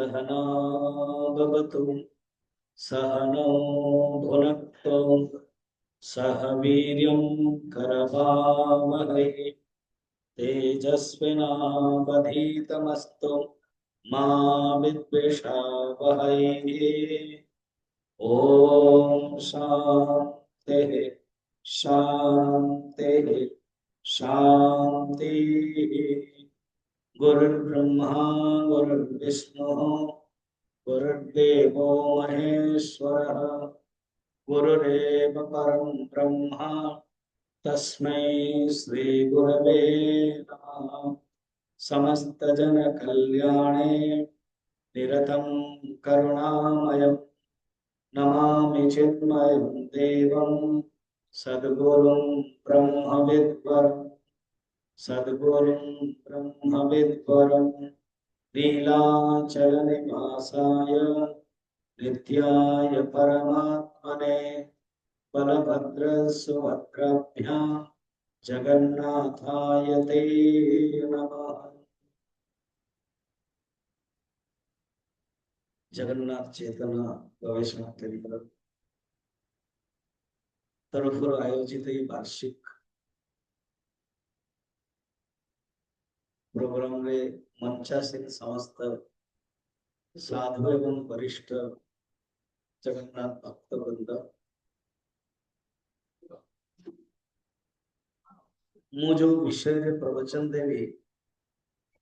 सहना भवतु सहनौ भुनक्तु सह वीर्यं करवावहै तेजस्विनावधीतमस्तु मा विद्विषावहै। ओम शांति शांति शांति। गुरुर्ब्रह्मा गुरुर्विष्णु गुरुर्देवो महेश्वरः गुरुरेव परं ब्रह्म तस्मै श्री गुरवे नमः। समस्त जन कल्याणे निरतं करुणामयम् नमामि चिन्मयं देवं सद्गुरुं ब्रह्मविद्वरं सद्गुरुं ब्रह्मविद्वरं नीलाचलनिवासाय नित्याय परमात्मने बलभद्रसुभद्राभ्यां जगन्नाथाय ते नमः। जगन्नाथ चेतना गवेषणा केंद्र तरफ आयोजित ही वार्षिक प्रोग्राम रे मंचासीन समस्त साधु एवं वरिष्ठ जगन्नाथ भक्त वृंद मु जो विषय रे प्रवचन देवी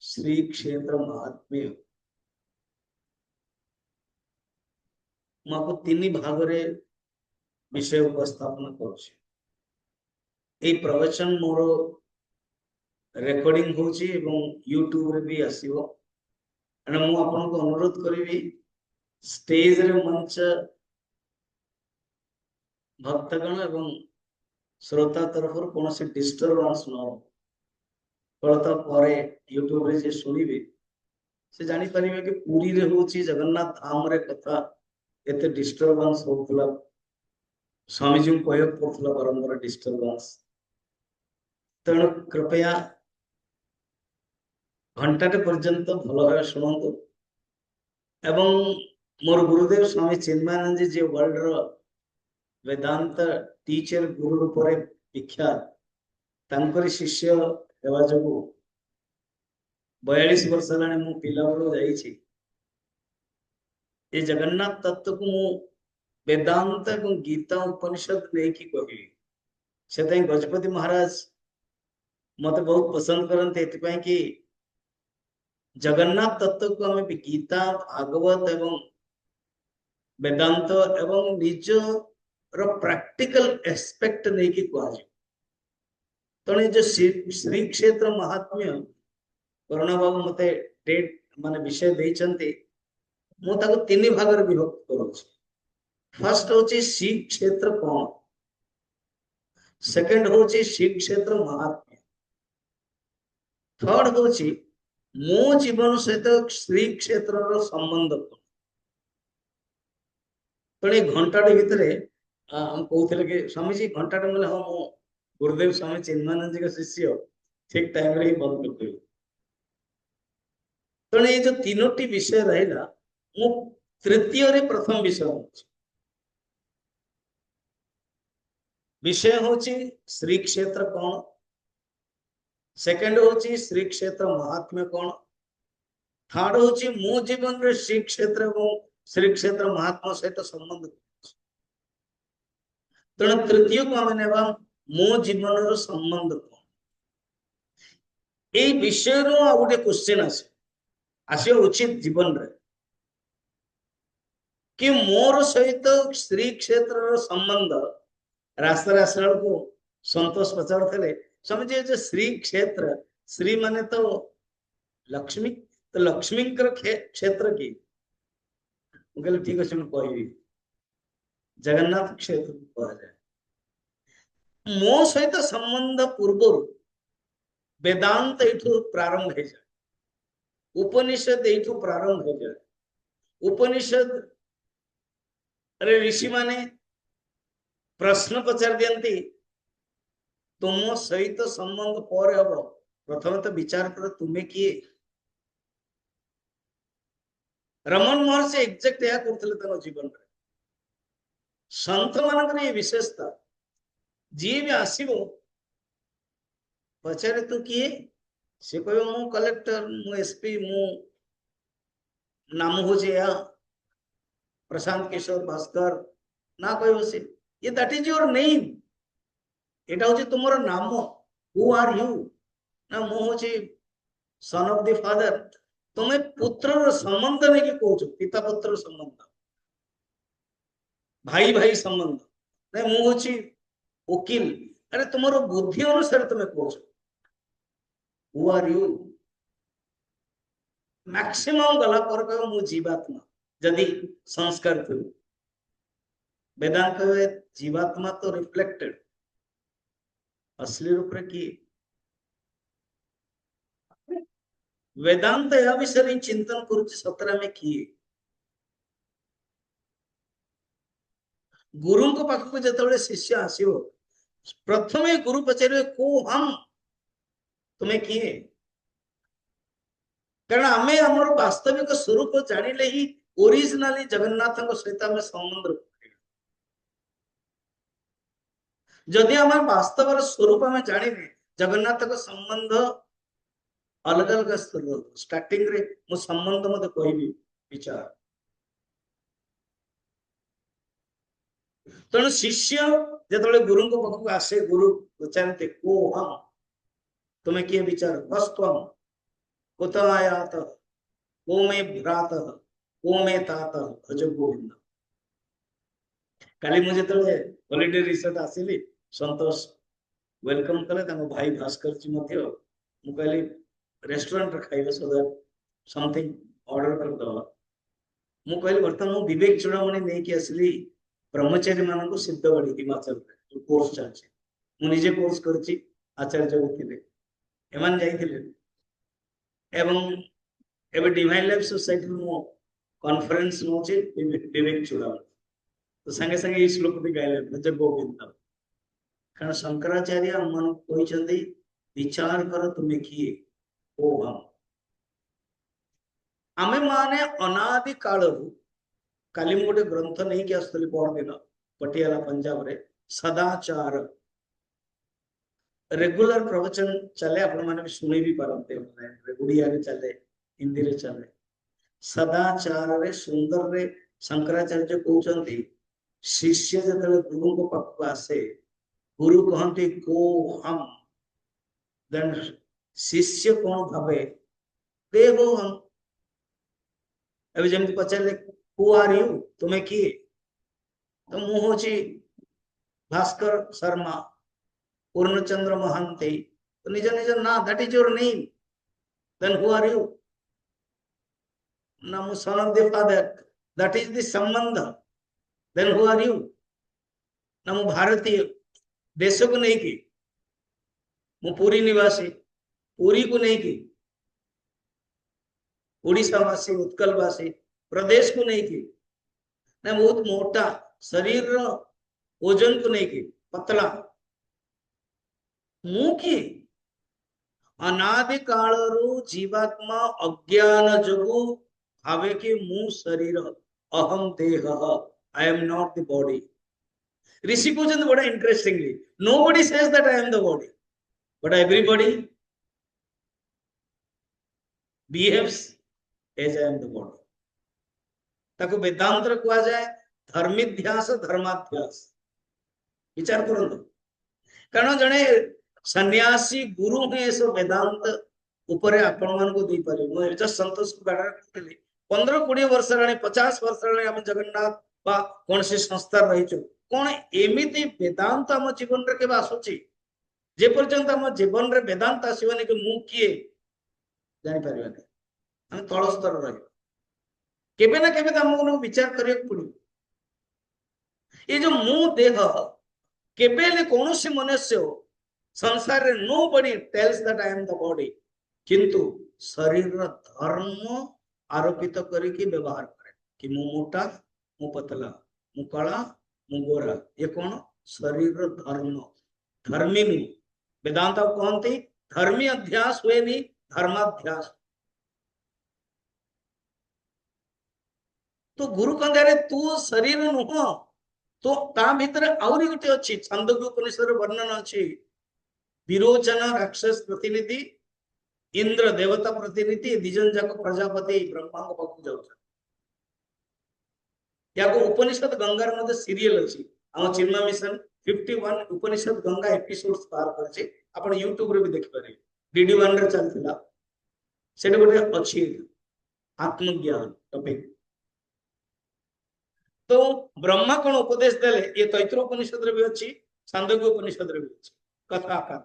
श्री क्षेत्र महात्म्य मको तीन भाग रे विषय उपस्थापन करूची। ए प्रवचन मोर रेकॉर्डिंग होची एवं यूट्यूब रे भी आसीबो। एना मु आपन को अनुरोध करिवि स्टेज रे मंच भक्तगण एवं श्रोता तरफ कौन से डिस्टर्बेंस न हो फलत पर यूट्यूब रे जे सुनिबे से जानी परिबे कि पूरी रे होची जगन्नाथ धाम रे कथा एते डिस्टर्बेंस होतला स्वामी जी को कहक पड़तला बारंबार डिस्टर्बेंस। तेणु कृपया घंटाटे पर्यंत भल भाव शुणु एवं मोर गुरुदेव स्वामी चिन्मयानंद जी वर्ल्ड रो वेदांत टीचर गुरु रूप विख्यात तांकरी शिष्य हेवा जो 42 वर्ष हेलाणी मु पिला बेलू जाइछि ए जगन्नाथ तत्व को मु वेदांत और गीता उपनिषद लेकी कहबी से गजपति महाराज मत बहुत पसंद करते एथिपाई कि जगन्नाथ तत्व को हमें गीता भागवत एवं वेदांत एवं निज प्रैक्टिकल एस्पेक्ट नहीं कि कह तेणु जो श्री क्षेत्र महात्म्य करुणा बाबू मत डेट माने विषय देइचंती मु तीन भाग विभक्त करूँ। फर्स्ट होची श्री क्षेत्र कौन, सेकंड होची श्री क्षेत्र महात्म्य, थर्ड होची मो जीवन सहित श्री क्षेत्र संबंध कौन। तेणु घंटाटे भितर हम कहते कि स्वामी जी घंटाटे मतलब हाँ मो गुरुदेव स्वामी चिन्मयानंद जी का शिष्य ठीक टाइम रे ही बंद कर देव। तेणु ये जो तीनोटी विषय रहा मु तृतीय रे प्रथम विषय होची श्री क्षेत्र कौन, सेकंड होची श्री क्षेत्र महात्म्य कौन, थर्ड होची मो जीवन रे श्री क्षेत्र और श्री क्षेत्र महात्मा सहित संबंध। तेणु तृतीय को आम नेबा मो जीवन रो संबंध कौन। ए विषय रो आ गोटे क्वेश्चन आसे उचित जीवन रे कि मोर सहित श्री क्षेत्र रो संबंध। रास्ता रास्ता को संतोष पचार समझे जो श्री क्षेत्र श्री माने तो लक्ष्मी तो लक्ष्मी क्षेत्र की कहले ठीक अच्छे मुझे कहबी जगन्नाथ क्षेत्र कह जाए मो सहित संबंध पूर्व वेदांत एठू प्रारंभ हो जाए, उपनिषद एठू प्रारंभ हो जाए। उपनिषद अरे ऋषि माने प्रश्न पचार दियंती तुम सहित संबंध पर हम प्रथम तो विचार कर तुम्हें किए रमन महर्षि एक्जेक्ट या करते जीवन रे संत मान ये विशेषता जी भी आसो पचारे तू किए से कह मु कलेक्टर मु एसपी मु नाम हूँ या प्रशांत किशोर भास्कर ना कह सी ये दैट इज योर नेम एटा हूँ तुम नाम हु आर यू ना मु हूँ सन ऑफ द फादर तुम्हें पुत्र संबंध नहीं कह पिता पुत्र संबंध भाई भाई संबंध नहीं मु हूँ वकील अरे तुम बुद्धि अनुसार तुम्हें कह हु आर यू मैक्सिमम गला पर कह मु जीवात्मा जदि संस्कार थी वेदांत जीवात्मा तो रिफ्लेक्टेड असली रूप रे की वेदांत या विषय चिंतन करुच्च सतरा में किए गुरु को पाखक जो शिष्य आसो प्रथम गुरु पचारे को हम तुम्हें किए कारण आम आम वास्तविक स्वरूप जानिले ही ओरिजिनाली जगन्नाथ सहित आम संबंध जदि आम वास्तव स्वरूप आम जाने जगन्नाथ संबंध अलग अलग स्तर स्टार्टिंग रे मो संबंध मत कहबी विचार तेणु शिष्य जो गुरु पाखक आसे गुरु पचारते को हम तुम्हें किए विचार बस्तम कुत आयात को मे भ्रात को मे तात भज गोविंद काली मुझे हॉलिडे रिसोर्ट आसिली संतोष वेलकम कले भाई भास्कर जी मु कहली रेस्टोरेंट रे खाइबे सो दैट समथिंग ऑर्डर कर दवा मु कहली वर्तमान मु विवेक चूड़ामणि नहीं कि आसिली ब्रह्मचारी मान को सिद्धगढ़ी हिमाचल जो कोर्स चलछि मु निजे कोर्स करछि आचार्य होतिले एमान जाइथिले एवं एबे डिवाइन लाइफ सोसाइटी मु कॉन्फ्रेंस नोचे विवेक चूड़ामणि तो संगे संगे ये श्लोक भी गाइले भज गोविंद कारण शंकराचार्य मन कहते विचार कर तुम्हें किए ओ हम आमे माने अनादि काल काली गोटे ग्रंथ नहीं कि आसली परदिन पटियाला पंजाब रे सदाचार रेगुलर प्रवचन चले आपण माने भी सुनी भी पारंते उड़िया रे चले हिंदी रे चले सदाचार रे सुंदर रे शंकराचार्य कहते शिष्य जो गुरु को पाखक आसे गुरु कहते को हम देन शिष्य कौन भावे देव हम अभी जमी पचारे हु आर यू तुम्हें किए तो मु हूँ भास्कर शर्मा पूर्णचंद्र महांती तो निज निज ना that is your name then who are you ना मु son of the father that is the संबंध देन हु आर यू ना मु भारतीय देश को नहीं की मु पुरी निवासी पुरी को नहीं की उड़ीसावासी उत्कलवासी प्रदेश को नहीं की ना बहुत मोटा शरीर ओजन को नहीं की पतला मु की अनादि काल जीवात्मा अज्ञान जोगु भावे कि मु शरीर अहम देह I am not the body ऋषि कहते बड़ा interestingly nobody says that I am the body but everybody behaves as I am the body ताको वेदांत कहा जाए धर्मीध्यास धर्माध्यास विचार करंतु कारण जने सन्यासी गुरु है सब वेदांत ऊपर आपण मान को दी पारे मु जस्ट संतोष को गाडा करथली 15-20 वर्ष राणी 50 वर्ष राणी हम जगन्नाथ बा कौन से संस्था रही कौन एमिति वेदांत आम जीवन रे केबे आसुची जे पर्यंत आम जीवन रे वेदांत आसीबनी कि मु किए जानि परिबानी हम तळ स्तर रही केबे ना केबे हमको विचार करिया पड़ो ये जो मु देह केबे कौन सी मनुष्य संसार रे nobody tells that I am the body किंतु शरीर धर्म आरोपित करके व्यवहार करे कि मु मोटा मु पतला मु कला मु गोरा ये कौन शरीर धर्म धर्मी वेदांत कहते धर्मी अध्यास हुए नहीं धर्माध्यास तो गुरु कहते अरे तू शरीर नुह, तो ता भीतर आउरी गोटे अच्छी छांदोग्य उपनिषद वर्णन अच्छी विरोचन राक्षस प्रतिनिधि इंद्र देवता प्रतिनिधि दिजन जाक प्रजापति ब्रह्मा पाखु जाऊ या उपनिषद गंगार मध्य सीरियल अच्छी आम चिन्मय मिशन 51 उपनिषद गंगा एपिसोड्स पार करछे आपण यूट्यूब रे भी देखि पारे DD1 रे चलथिला सेटे गोटे अच्छी आत्मज्ञान टॉपिक। तो ब्रह्मा कौन उपदेश देले ये तैत्र उपनिषद रे भी अच्छी छांदोग्य उपनिषद रे भी अच्छी कथा आकार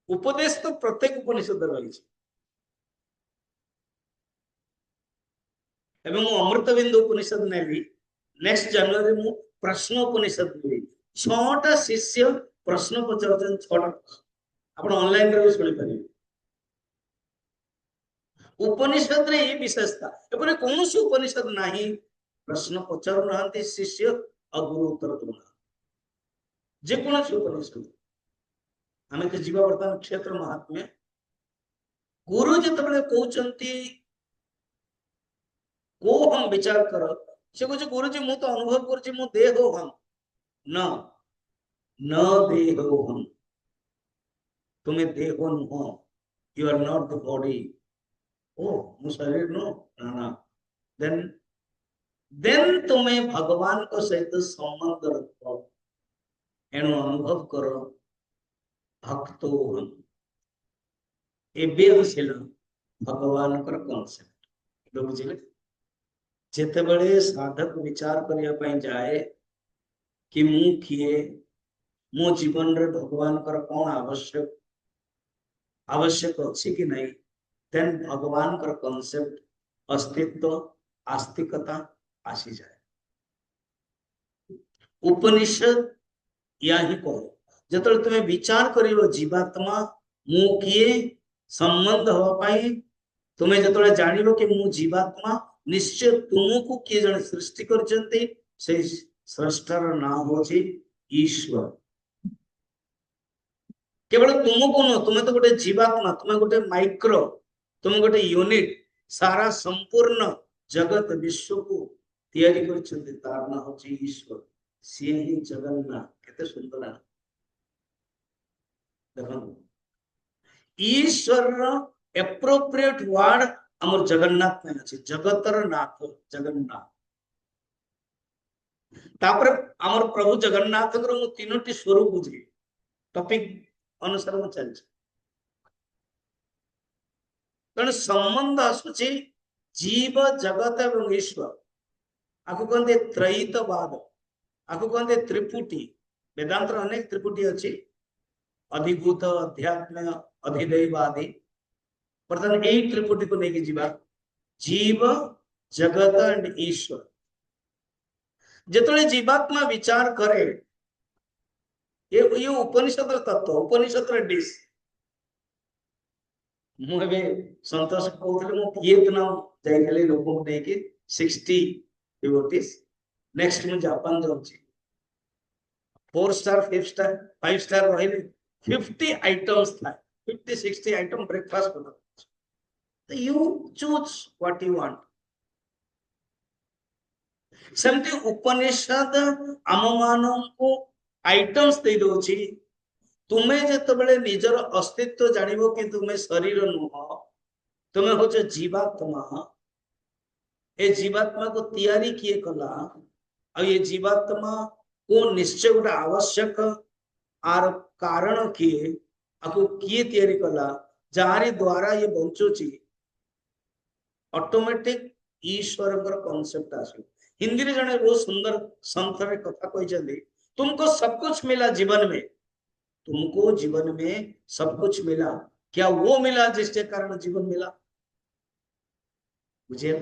उपदेश तो प्रत्येक उपनिषद रही एवं अमृत बिंदु उपनिषद ने भी नेक्स्ट जनवरी मु प्रश्न उपनिषद भी 6टा शिष्य प्रश्न पचारछन 6टा आपण ऑनलाइन रे भी सुनि पारे उपनिषद रे ये विशेषता एपरे कौन से उपनिषद नाही प्रश्न पचारु नाहंती शिष्य और गुरु उत्तर दउ जे कोन से उपनिषद हमें तो जीवा वर्तमान क्षेत्र महात्म्य गुरु जिते कहते को हम विचार कर से कह गुरु जी मु तो अनुभव कर देहो हम न न देहो हम तुम्हें देहो नुह you are not the body ओ मु शरीर नो ना ना देन तुम्हें भगवान को सहित संबंध रख एणु अनुभव करो भक्तो हम एबे आसिला भगवान कर कॉन्सेप्ट बुझिले जेते बड़े साधक विचार करिया पई जाए कि मु किए मो जीवन रे भगवान कर कौन आवश्यक आवश्यक अछि कि नहीं देन भगवान कर कॉन्सेप्ट अस्तित्व आस्तिकता आसी जाए उपनिषद या ही कहो जतले तुम्हें विचार करियो जीवात्मा मु किए संबंध हो पाई तुम्हें जतले जानिलो कि मु जीवात्मा निश्चय तुमको किए जन सृष्टि करचंती से स्रष्टार नाम होची ईश्वर केवल तुमको न तुम्हें तो गोटे जीवात्मा तुम्हें गोटे माइक्रो तुम्हें गोटे यूनिट सारा संपूर्ण जगत विश्व को तैयारी करचंती तार नाम होची ईश्वर सी ही जगन्नाथ केते सुंदर है देखो ईश्वर एप्रोप्रिएट वर्ड हमर जगन्नाथ में अछि जगतर नाथ जगन्नाथ तापर हमर प्रभु जगन्नाथ को मु तीनोटी स्वरूप बुझी टॉपिक अनुसार मु चल तण संबंध आसुची जीव जगत एवं ईश्वर आकु कहते त्रयितवाद आकु कहते त्रिपुटी वेदांत अनेक त्रिपुटी अछि अधिभूत अध्यात्म अधिदैवादि वर्तमान यही त्रिपुटी को लेके जीवा जीव जगत एंड ईश्वर जिते जीवात्मा विचार करे ये उपनिषद तत्व उपनिषद डिश मुझे संतोष कहते वियतनाम जाइए लोक लेके 60 डिवोटीज नेक्स्ट मु जापान जाऊँगी 4 स्टार 5 स्टार 5 स्टार रही 50 आइटम्स था 50-60 आइटम ब्रेकफास्ट बना तो you choose what you want सेमती उपनिषद आम मान को आइटम्स दे दोची तुम्हें जिते निजर अस्तित्व जानिबो कि तुम्हें शरीर नुह तुम्हें हो जीवात्मा ए जीवात्मा को तैयारी किए कला और ये जीवात्मा को निश्चय गोटे आवश्यक आर कारण किए आपको किए तैयारी कला जारी द्वारा ये बंचुची ऑटोमेटिक ईश्वर कॉन्सेप्ट आसो हिंदी रे जने बहुत सुंदर संत रे कथा कहते तुमको सब कुछ मिला जीवन में तुमको जीवन में सब कुछ मिला क्या वो मिला जिसके कारण जीवन मिला बुझे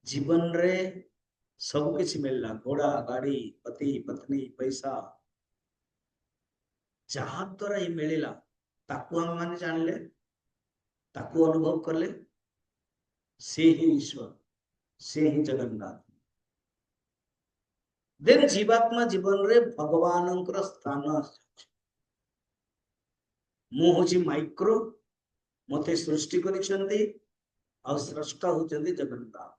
जीवन रे सब किसी मिलना घोड़ा गाड़ी पति पत्नी पैसा जहाँ द्वारा ये मिलला ताकू हम माने जानले ताकू अनुभव करले से ही ईश्वर से ही जगन्नाथ देन जीवात्मा जीवन रे भगवान स्थान मु हूँ माइक्रो मते सृष्टि करिसेंती और स्रष्टा होचंती जगन्नाथ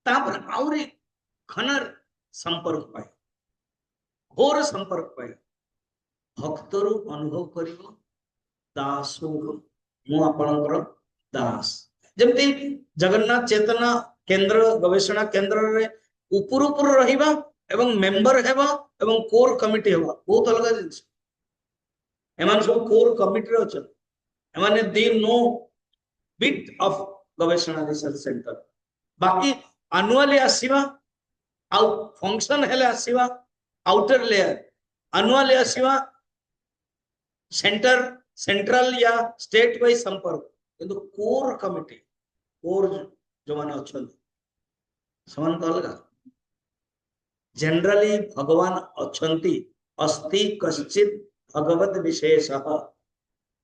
तापर आउरी घनर संपर्क पाए घोर संपर्क पाए भक्तर अनुभव करिवो दासो मु आपणकर दास जमती जगन्नाथ चेतना केंद्र गवेषणा केंद्र रे ऊपर ऊपर रहिबा एवं मेंबर हेबा एवं कोर कमिटी हेबा बहुत अलग जिनिस एमान सब कोर कमिटी रे अछन एमाने दे नो बिट ऑफ गवेषणा रिसर्च सेंटर बाकी एनुअली आसीबा आउ फंक्शन हेले आसीबा आउटर लेयर एनुअली आसीबा सेंटर सेंट्रल या स्टेट वाइज संपर्क किंतु कोर कमिटी कोर जो माने अछन समान तो अलग जनरली भगवान अछंती अस्ति कश्चित भगवत विशेषः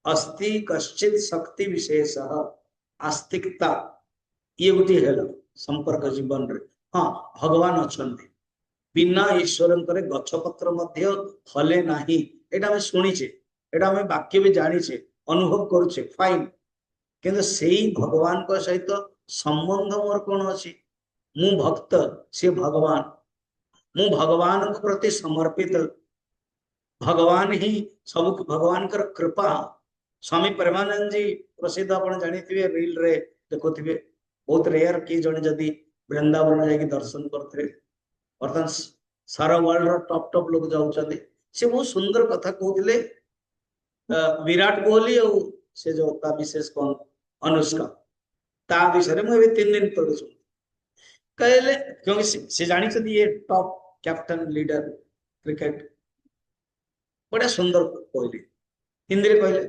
अस्ति कश्चित शक्ति विशेषः आस्तिकता ये गोटे हेला संपर्क जीवन रे हाँ भगवान अछंती बिना ईश्वर गछपत्र मध्य हले नाही एटा हम शुणीचे एटा हम वाक्य भी जानीचे अनुभव करुचे फाइन किंतु सेही भगवान को सहित संबंध मोर कौन अच्छी मु भक्त से भगवान मु भगवान को प्रति समर्पित भगवान ही सब भगवान कर कृपा स्वामी प्रेमानंद जी प्रसिद्ध आप जानी रील रे देखुवे बहुत रेयर कि जड़े जदि वृंदावन जाकि दर्शन करते बर्तमान सारा वर्ल्ड टॉप टॉप लोग जाऊँच से बहुत सुंदर कथा कहते विराट कोहली और से जो विशेष कौन अनुष्का ता विषय मुझे 3 दिन तले सुन कहले क्योंकि से जानी ये टॉप कैप्टन लीडर क्रिकेट बड़ा सुंदर कहले हिंदी में कहले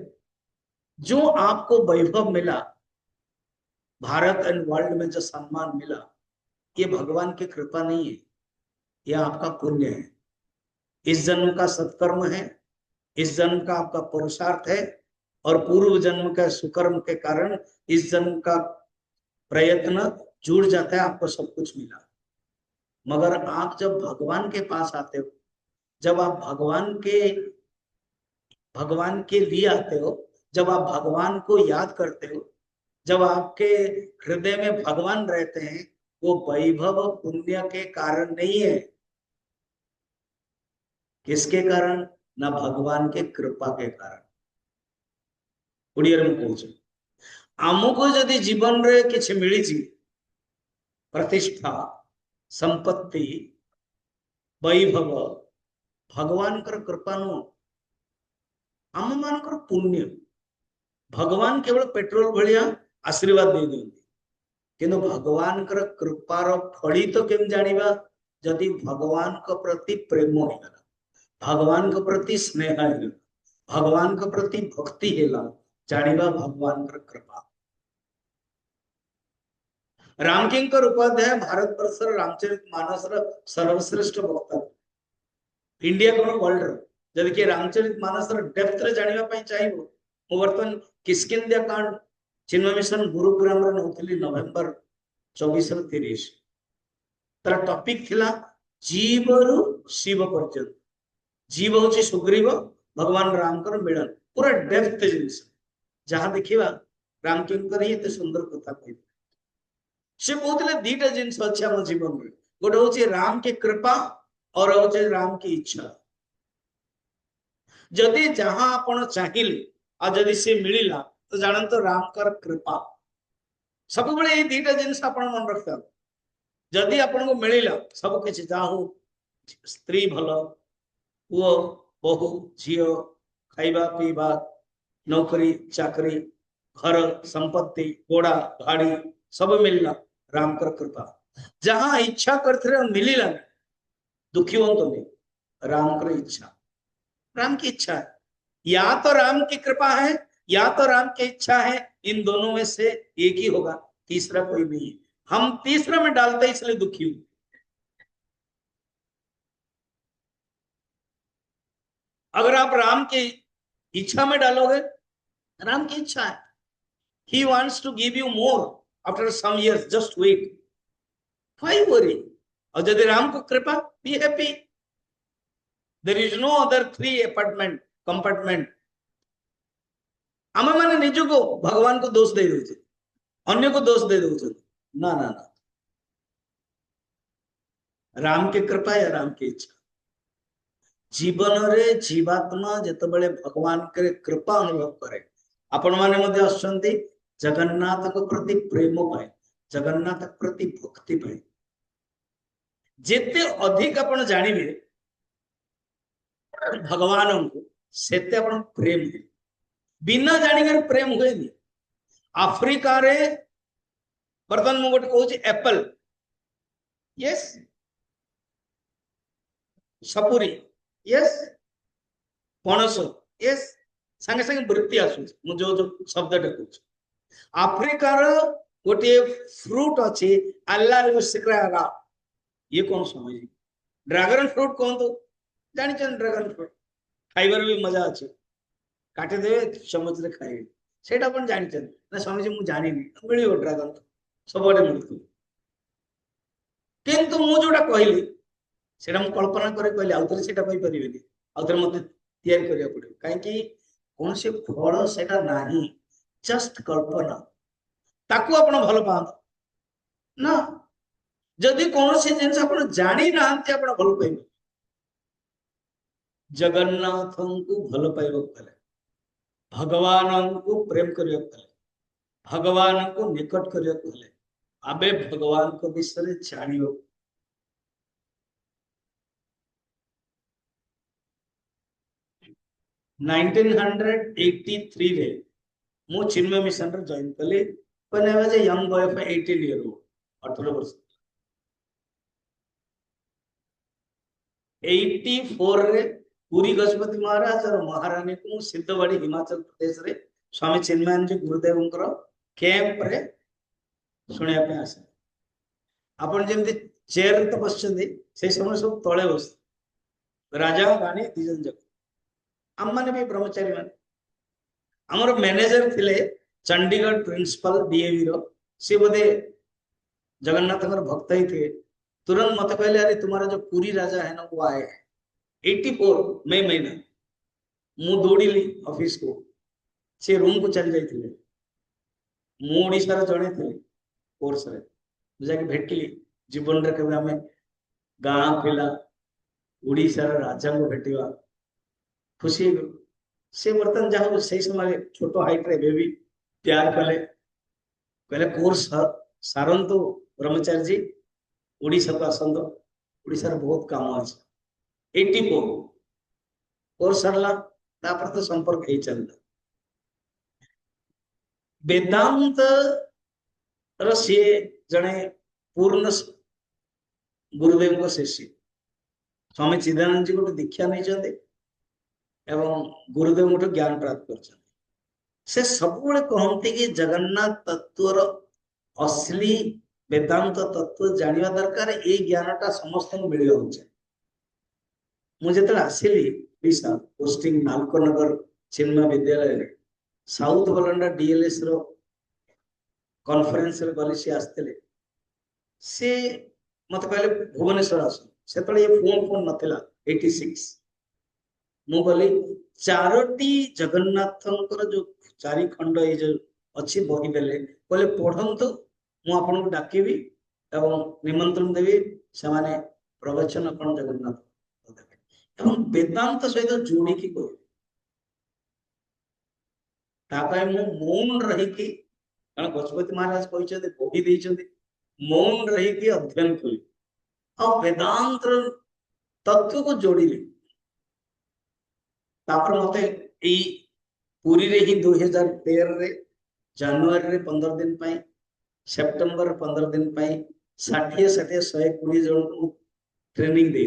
जो आपको वैभव मिला भारत एंड वर्ल्ड में जो सम्मान मिला ये भगवान की कृपा नहीं है यह आपका पुण्य है इस जन्म का सत्कर्म है इस जन्म का आपका पुरुषार्थ है और पूर्व जन्म के सुकर्म के कारण इस जन्म का प्रयत्न जुड़ जाता है आपको सब कुछ मिला मगर आप जब भगवान के पास आते हो जब आप भगवान के लिए आते हो जब आप भगवान को याद करते हो जब आपके हृदय में भगवान रहते हैं वो वैभव पुण्य के कारण नहीं है किसके कारण ना भगवान के कृपा के कारण उड़िया में कहूँ आमको जदि जीवन रे किछ मिली प्रतिष्ठा संपत्ति वैभव भगवान कर कृपा नु आम मान पुण्य भगवान केवल पेट्रोल भलिया आशीर्वाद दे दियंती किंतु भगवान कर कृपार फड़ी तो केम जानिबा जदि भगवान के प्रति प्रेम होगला भगवान के प्रति स्नेह होगला भगवान के प्रति भक्ति हेला जानिबा भगवान कर कृपा रामकिंकर उपाध्याय भारत वर्ष रामचरित मानस सर्वश्रेष्ठ वक्ता इंडिया को वर्ल्ड जब कि रामचरित मानस डेप्थ रे जानिबा पई चाहिबो मो वर्तमान किष्किंध्या कांड चिन्मय मिशन गुरुग्राम रे नौथली नवेम्बर 24 ରୁ 30 तार टॉपिक थिला जीव रु शिव पर्यंत जीव होची सुग्रीव भगवान राम कर मिलन पूरा डेप्थ जिंस जहां देखिबा रामकिंकर ही एते सुंदर कथा कहि से कहते दीटा जिनस अच्छे आम जीवन में गोटे हूँ राम की कृपा और हूँ राम की इच्छा जदि जहां आपण चाहिए और जदि से मिलला तो जानते राम कर कृपा सब बड़े ये दीटा जिनस आपण मन रखता जदि आपण को मिलला सब किसी जाहू स्त्री भल पुओ बहु झील खाइबा पीबा नौकरी चाकरी घर संपत्ति घोड़ा गाड़ी सब मिलला राम कर कृपा जहां इच्छा करते मिलला दुखी हो तो नहीं राम कर इच्छा राम की इच्छा है या तो राम की कृपा है या तो राम की इच्छा है इन दोनों में से एक ही होगा तीसरा कोई नहीं है हम तीसरा में डालते इसलिए दुखी हूं अगर आप राम की इच्छा में डालोगे राम की इच्छा है he wants to give you more after some years just wait why worry और यदि राम को कृपा be happy there is no other 3 compartment आम माने निज को भगवान को दोष दे दे अन्य को दोष दे दे ना ना ना राम की कृपा या राम की इच्छा जीवन रे जीवात्मा जितेबाला भगवान के कृपा अनुभव करे आपण माने मध्य आछंती जगन्नाथ को प्रति प्रेम पाए जगन्नाथ प्रति भक्ति पाए जेते अधिक आपण जानिबे भगवान को सेते आपण प्रेम है बिना जानिकर प्रेम हुए नहीं आफ्रिका रे बर्तन मु गोटे कहूँ एप्पल यस सपुरी यस पणस यस संगे संगे वृत्ति आसु जो जो शब्द कहूँ आफ्रिकार गोटे फ्रूट अच्छी अल्लाह ये कौन समझ ड्रैगन फ्रूट कहतु जानी ड्रैगन फ्रूट खाइबार भी मजा अच्छे काटिदेवे चमच रे खाइबे सेटा अपन जानी ना स्वामी मुझे जानी मिल ड्रैगन सब मिलू किंतु मु जोटा कहली सेटा मु कल्पना करे कहली आउथरे सेटा कहि परिबेनी आउथरे मते तैयारी करिया पड़े काहे कौन से फल सेटा नाही जस्ट कल्पना ताकू आपण भल पात ना जदि कौन से जिनस आपण जानी नांती आपण भल पाइबे जगन्नाथ को भल पाइबो पले भगवान को प्रेम करिया पले भगवान को निकट करिया पले आबे भगवान को विषय जानियो 1983 रे मु चिन्मय मिशन रे जॉइन कले when I was a young boy of 18 year old 18 वर्ष 84 रे पुरी गजपति महाराज और महारानी को सिद्धवाड़ी हिमाचल प्रदेश रे स्वामी चिन्मयानंद जी गुरुदेवंकर कैंप रे सुनिया पे आसे आपण जेमति चेयर तो बसचंदी से समय सब तळे बस राजा रानी दिजन जग आम माने भी ब्रह्मचारी मान हमर मैनेजर थिले चंडीगढ़ प्रिंसिपल डीएवी रो से बोधे जगन्नाथ भक्त ही थे तुरंत मत कहले अरे तुम्हारा जो पुरी राजा है ना वो आए 84 मई महीना मु दौड़ी ऑफिस को से रूम को चल जाइए मु ओडिशा जड़े थे कोर्स रे जाके भेटली जीवन रे केबे हमें गाँ पिला ओडिशा राजा को भेटिवा खुशी से बर्तन जहाँ से समय छोट हाइट रे बेबी प्यार कले कहले कोर्स सारंतु ब्रह्मचारी जी ओडिशा को आसंत ओडिशा रे बहुत काम अच्छे 84 कोर्स सरला तापर तो संपर्क ही चलता वेदांत रे जड़े पूर्ण गुरुदेव को शिष्य स्वामी चिदानंद जी गोटे दीक्षा नहीं चाहते एवं गुरुदेव गोटे ज्ञान प्राप्त कर से सब कहते कि जगन्नाथ तत्वर असली वेदांत तत्व जानिबा दरकार ए ज्ञानटा समस्त मिल मुझे आसिली ओडिशा पोस्टिंग नालकोनगर चिन्मय विद्यालय रे साउथ बलंडा डीएलएस रो कॉन्फ्रेंस रे गली से आस्ते से मत कहले भुवनेश्वर आस से ये फोन नथिला 86 मु गली चारोटी जगन्नाथंकर जो चारि खंड ये जो अच्छी बही देले कहले पढ़ंतु मु आपन को डाकिबी एवं निमंत्रण देवी से माने प्रवचन अपन जगन्नाथ एवं वेदांत सहित जोड़ी की कह तापाय मु मौन रही की कारण गजपति महाराज कहते बही देइछन्ति मौन रही की अध्ययन करी और वेदांत तत्व को जोड़िली तापर मते ई पुरी रे ही 2013 रे जनवरी रे 15 दिन पाई सेप्टेम्बर 15 दिन पाई 60 जन को ट्रेनिंग दे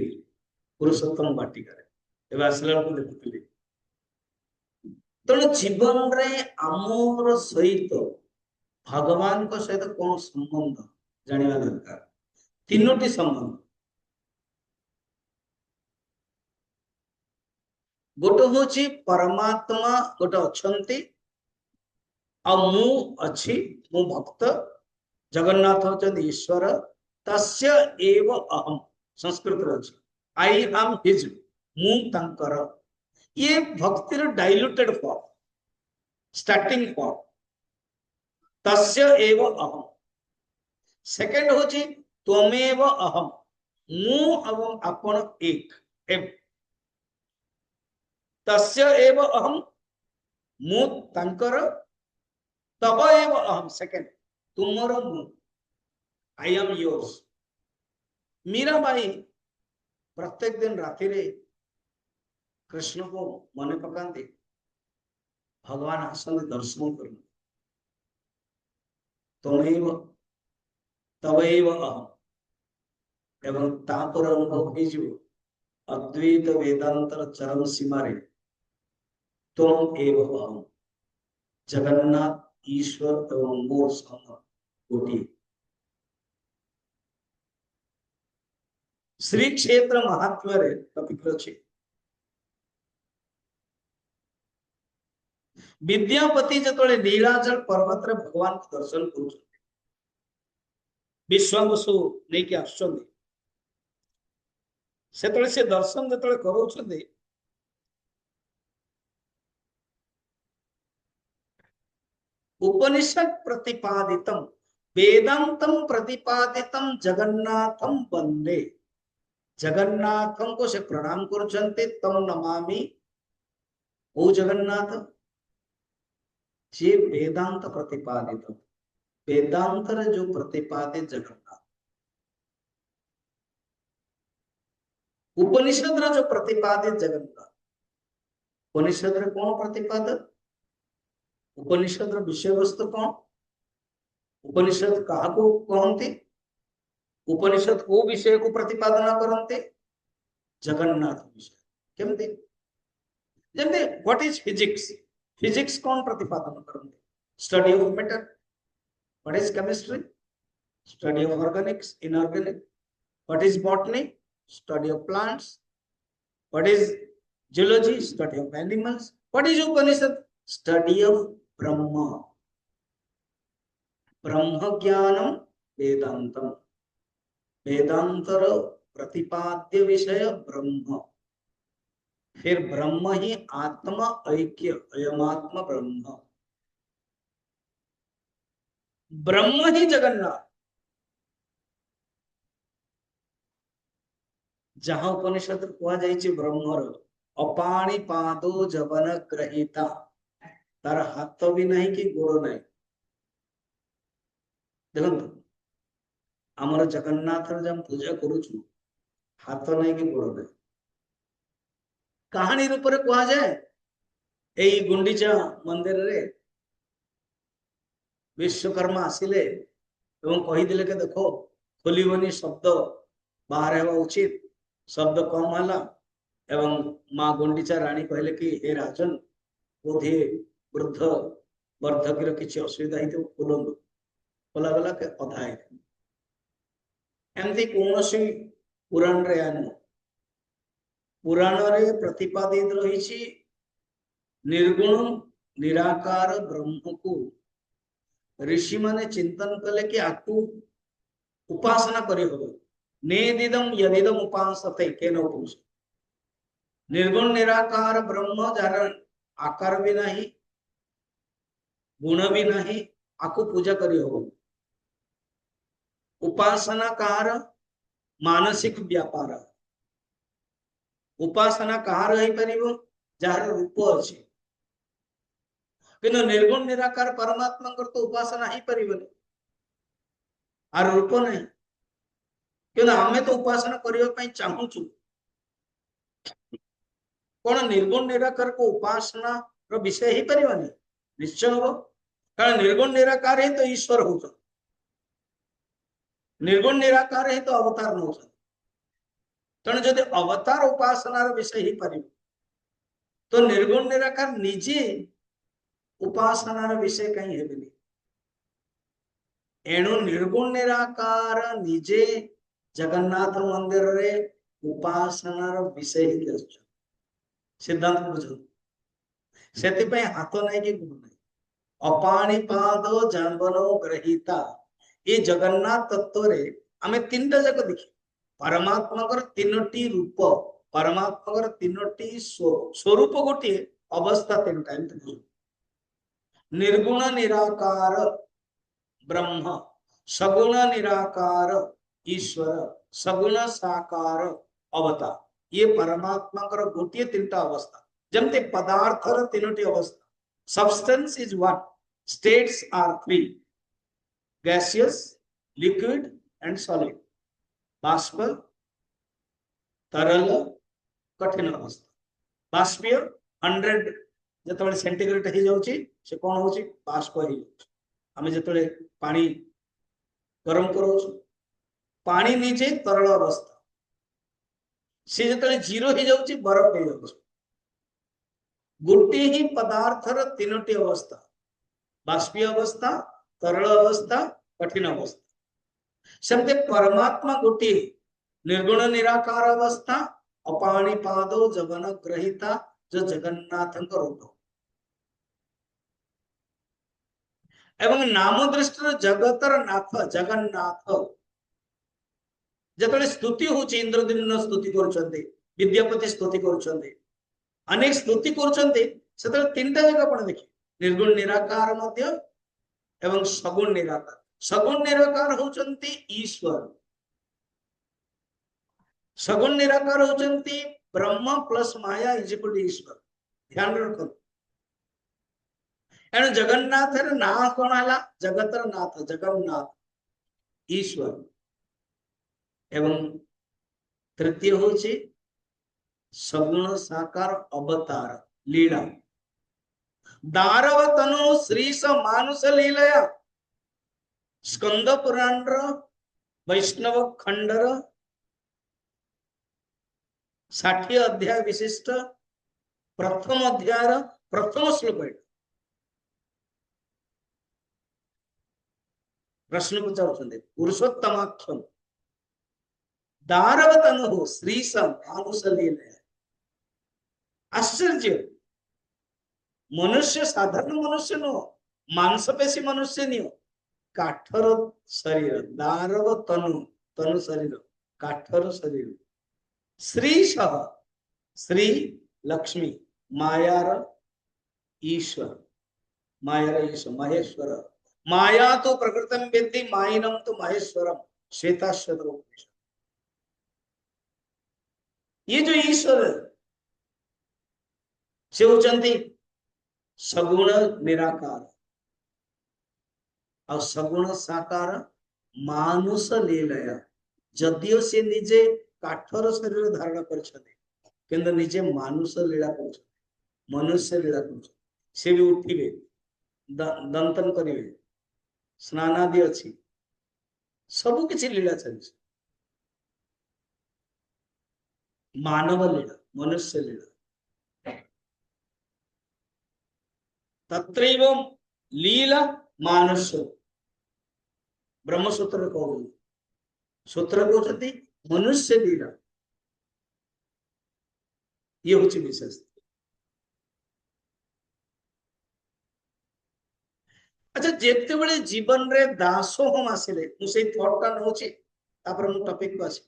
पुरुषोत्तम वाटिका रे आसला को देखुली तेणु जीवन रे आमर सहित भगवान को सहित कौन संबंध जानिबा दरकार तीनोटी संबंध गोटे हूँ परमात्मा गोटे अच्छी आ मु अच्छी मु भक्त जगन्नाथ होचंदी ईश्वर तस्य एव अहम संस्कृत अच्छी आई एम हिज मु तंकर ये भक्तिर डाइल्यूटेड फॉर्म स्टार्टिंग फॉर्म तस्य एव अहम सेकंड होची त्वमेव अहम मु एवं आपण एक एव तस्य एव अहम मु तांकर तब एव अहम सेकंड तुमर मु आई एम योर्स। मीराबाई प्रत्येक दिन राति रे कृष्ण को मन पकाते भगवान आसन दर्शन कर तमेव तवैव अहम एवं तापर अनुभव हो अद्वैत वेदांतर चरम सीमा रे तुम एव अहम जगन्नाथ ईश्वर एवं मोर सम गोटी। श्री क्षेत्र महात्म्य रे टपिक अछि विद्यापति जतले नीलाचल पर्वत रे भगवान को दर्शन करू विश्वावसु नहीं कि आछंदी सेतले से दर्शन जतले करूछंदी उपनिषद प्रतिपादितम वेदांतम प्रतिपादितम जगन्नाथम वंदे जगन्नाथम को से प्रणाम करूछंती तम नमामि ओ जगन्नाथ जे वेदांत प्रतिपादित वेदांत जो प्रतिपादित जगन्नाथ उपनिषद जो प्रतिपादित जगन्नाथ उपनिषद कौन प्रतिपादित उपनिषद विषय वस्तु कौन उपनिषद क्या कहते उपनिषद को विषय को प्रतिपादन करते जगन्नाथ विषय केमती जमते व्हाट इज फिजिक्स फिजिक्स कौन प्रतिपादन करते study of matter what is chemistry study of Organics inorganic what is botany study of plants what is geology study of animals what is Upanishad study of Brahma Brahma ज्ञानम वेदांतम वेदांतर प्रतिपाद्य विषय ब्रह्म फिर ब्रह्म ही आत्मा ऐक्य अयमात्मा ब्रह्म ब्रह्म ही जगन्नाथ जहां उपनिषद कह जाइए ब्रह्मर अपाणी पादो जवन ग्रहीता तार हाथ भी नहीं कि गोड़ नहीं देखो आमर जगन्नाथ जब पूजा करुचु हाथ नहीं कि गोड़ नहीं कहानी रूप कह जाए यही गुंडीचा मंदिर रे विश्वकर्मा आसिले एवं कहीदेले के देखो खोलबनी शब्द बाहर हेबा उचित शब्द कम है एवं माँ गुंडीचा रानी कहले कि हे राजन बोधे वृद्ध वर्धक किसी असुविधा ही खोलु खोला गला के अधा एमती कौन पुराण रे आन पुराण रे प्रतिपादित रही निर्गुण निराकार ब्रह्म को ऋषि माने चिंतन कले कि आपको उपासना करी हो नेदिदम यदिदम उपासते केन उपास निर्गुण निराकार ब्रह्म जार आकार भी नहीं गुण भी नहीं आपको पूजा करी हो उपासना कार मानसिक व्यापार उपासना कार रही परिवो जार रूप अछि किंतु निर्गुण निराकार परमात्मा तो उपासना ही परिवने आर रूप नहीं किंतु आमे तो उपासना करियो पई चाहूचु कौन निर्गुण निराकार को उपासना रो विषय ही परिवने निश्चय हो कारण निर्गुण निराकार ही तो ईश्वर हो निर्गुण निराकार ही तो अवतार हो तेणु जदि अवतार उपासना रो विषय ही परिव तो निर्गुण निराकार निजे उपासनार विषय कहीं हेबेनी एणु निर्गुण निराकार निजे जगन्नाथ मंदिर रे उपासनार विषय ही कर सिद्धांत बुझो सेति पे हाथ नहीं कि गुण नहीं अपाणी पादो जानवनो ग्रहीता ये जगन्नाथ तत्व रे हमें तीनटा जक देखि परमात्मा कर तीनोटी रूप परमात्मा कर तीनोटी स्वरूप गोटे अवस्था तीन टाइम तक निर्गुण निराकार ब्रह्म सगुण निराकार ईश्वर सगुण साकार अवतार ये परमात्मा गोटे तीन अवस्था जमते पदार्थर तीनो अवस्था substance is one states are three gaseous liquid and solid बाष्प तरल कठिन अवस्था बाष्पीय 100 जो सेंटीग्रेड हो जाउची से कौन होची बाष्प हो जाउची आमे जतले पानी गरम करो पानी नीचे तरल अवस्था सी जो जीरो हो जाउची बरफ हो जाउची गोटे ही पदार्थर तीनोटी अवस्था बाष्पीय अवस्था तरल अवस्था कठिन अवस्था सेमते परमात्मा गोटे निर्गुण निराकार अवस्था अपाणी पादो जगन ग्रहिता जो जगन्नाथ रूप एवं नाम दृष्टि जगतर नाथ जगन्नाथ जतले स्तुति होची इंद्रदिम्न स्तुति करूछन्ते विद्यापति स्तुति करूछन्ते अनेक स्तुति करूछन्ते सेतले तीनटा जगह आपण देखि निर्गुण निराकार मध्य एवं सगुण निराकार होचन्ते ईश्वर सगुण निराकार होचन्ते ब्रह्म प्लस माया इज इक्वल टू ईश्वर ध्यान रखो एनु जगन्नाथ ना कोन आला जगतर नाथ जगन्नाथ ईश्वर एवं तृतीय होची सगुण साकार अवतार लीला दारव तनु श्रीस मानुष लीलया स्कंद पुराण वैष्णव खंडर 60 अध्याय विशिष्ट प्रथम अध्याय प्रथम श्लोक प्रश्न पचार पुरुषोत्तमाख्यम दारव तनु श्रीस मानुष लीलया आश्चर्य मनुष्य साधारण मनुष्य नो मांसपेशी मनुष्य नहीं काठर शरीर दारव तनु तनु शरीर काठर शरीर श्री सह श्री लक्ष्मी मायार ईश्वर महेश्वर माया तो प्रकृतम वेत्ति मायिनम तो महेश्वरम श्वेताश्वतर उपनिषद ये जो ईश्वर से होचंती सगुण निराकार और सगुण साकार मानुष लीलया जदियो से निजे काठर शरीर धारण कर निजे मानुष लीला कर मनुष्य लीला कर से भी उठिबे दंतन करिवे स्नानादि अच्छी सबु किछि लीला चलछि मानव लीला मनुष्य लीला तत्रैव लीला मानुष्य ब्रह्मसूत्र कहू सूत्र कहते मनुष्य लीला ये हूँ विशेष अच्छा जिते बड़े जीवन रे दासोहम आसिले मुझे थॉट का नौचे तापर मु टॉपिक को आसी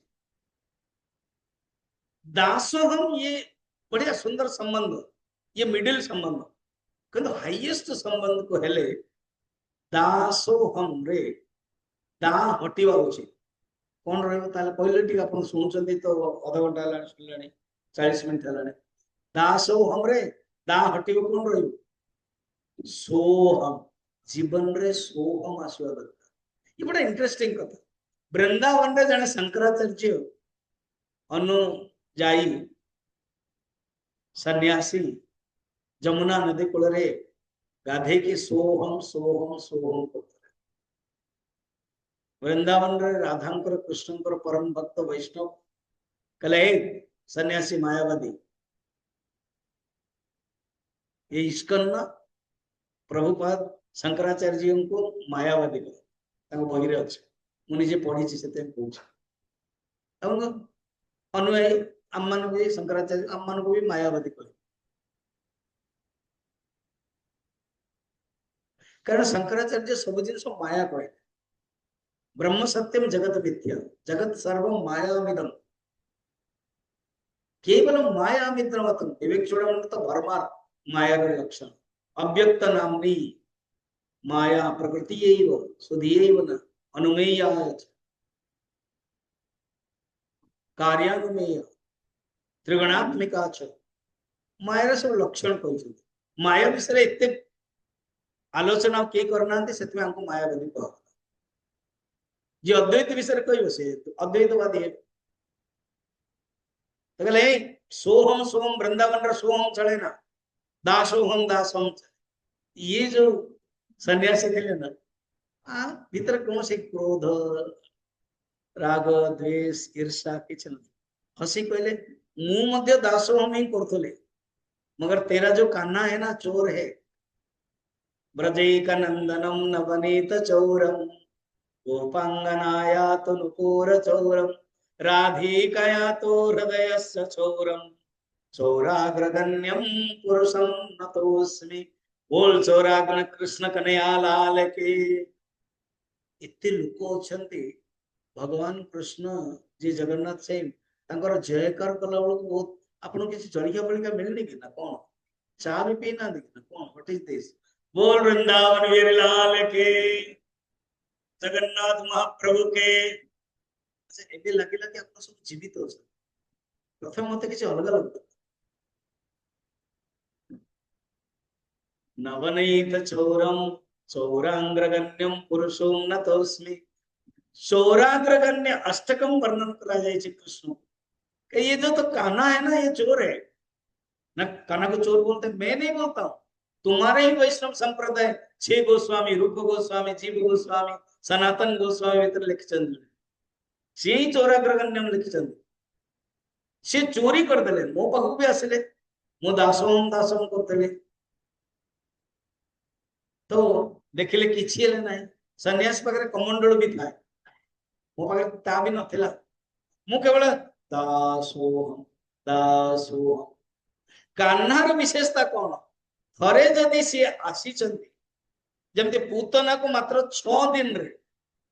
दासोहम ये बढ़िया सुंदर संबंध ये मिडिल संबंध किंतु हाईएस्ट संबंध को हेले दासोहम रे दा हटिवा उचित कौन रहिबो ताले पहिले टिक अपन सुनछन्ती तो आधा घंटा ला सुनलानी 40 मिनिट हलानी दासोहम रे दा हटिबो कौन रहिबो सोहम जीवन रे सोहम आसवा दरकार ये बड़ा इंटरेस्टिंग कथा वृंदावन रे जने शंकराचार्य अनुयायी सन्यासी जमुना नदी कूल रे गाधे की सोहम सोहम सोहम करते वृंदावन रे राधांकर कृष्णंकर परम भक्त वैष्णव कले सन्यासी मायावादी ये इस्कन ना प्रभुपाद शंकराचार्य जी को मायावादी को बहिरे अच्छे मुझे पढ़ी से अनुयायी आम मान भी शंकराचार्य आम मान को भी मायावादी कहे कारण शंकराचार्य सब जिन माया कहे ब्रह्म सत्यम जगत मिथ्या जगत सर्व मायामिदम केवल मायामिद्रवतम विवेक चूड़ामणि तो भरमा माया लक्षण अव्यक्त नामनी माया प्रकृति सुधीयैव न अनुमेया कार्यानुमेय त्रिगुणात्मिका च मायर सब लक्षण कहते माया विषय एत आलोचना किए करना से माया बोली कह जी अद्वैत विषय कह से अद्वैतवादी है सोहम सोहम वृंदावन सोहम चले ना दासोहम दासोहम ये जो सन्यासी थे ना भीतर कौन से क्रोध राग द्वेष ईर्षा किछ न हसी कहले मु दासोहम ही करुले मगर तेरा जो कान्हा है ना चोर है ब्रजैक नंदनम नवनीत चौरम गोपांगनाया तो नुपुर चौरम राधिकया तो हृदय चौरम चौराग्रगण्यम पुरुषम नतोस्मि बोल चौराग्न कृष्ण कन्हैया लाल के इतने लोक अच्छा भगवान कृष्ण जी जगन्नाथ से जयकार कला बेलू बहुत आपको किसी जलिया बलिका मिलनी कि ना कौन चा भी पी ना ना कौन व्हाट इज दिस बोल वृंदावन वीर लाल के जगन्नाथ महाप्रभु के एबे लगिला कि आपन सब जीवित हो प्रथम मते किसी अलग अलग नवनीत चौरम चौरांग्रगण्यम पुरुषों नतोस्मि चौराग्रगण्य अष्टकम वर्णन करा जाए कृष्ण ये जो तो कान्हा है ना ये चोर है ना कान्हा को चोर बोलते मैं नहीं बोलता हूं तुम्हारे ही वैष्णव संप्रदाय 6 गोस्वामी रूप गोस्वामी जीव गोस्वामी सनातन गोस्वामी भीतर लिखचंद से ही चौराग्रगण्यम लिखचंद से चोरी करदे मो पाखु भी आसिले मो दासोहम दासोहम करदे तो देखिले किछि हेले नाही सन्यास पाखरे कमंडल भी थाए मो पाखरे ता भी नथिला मु केवल दासोहम दासोहम कान्हार विशेषता कौन थरे जदि सी आसी जमती पूतना को मात्र 6 दिन रे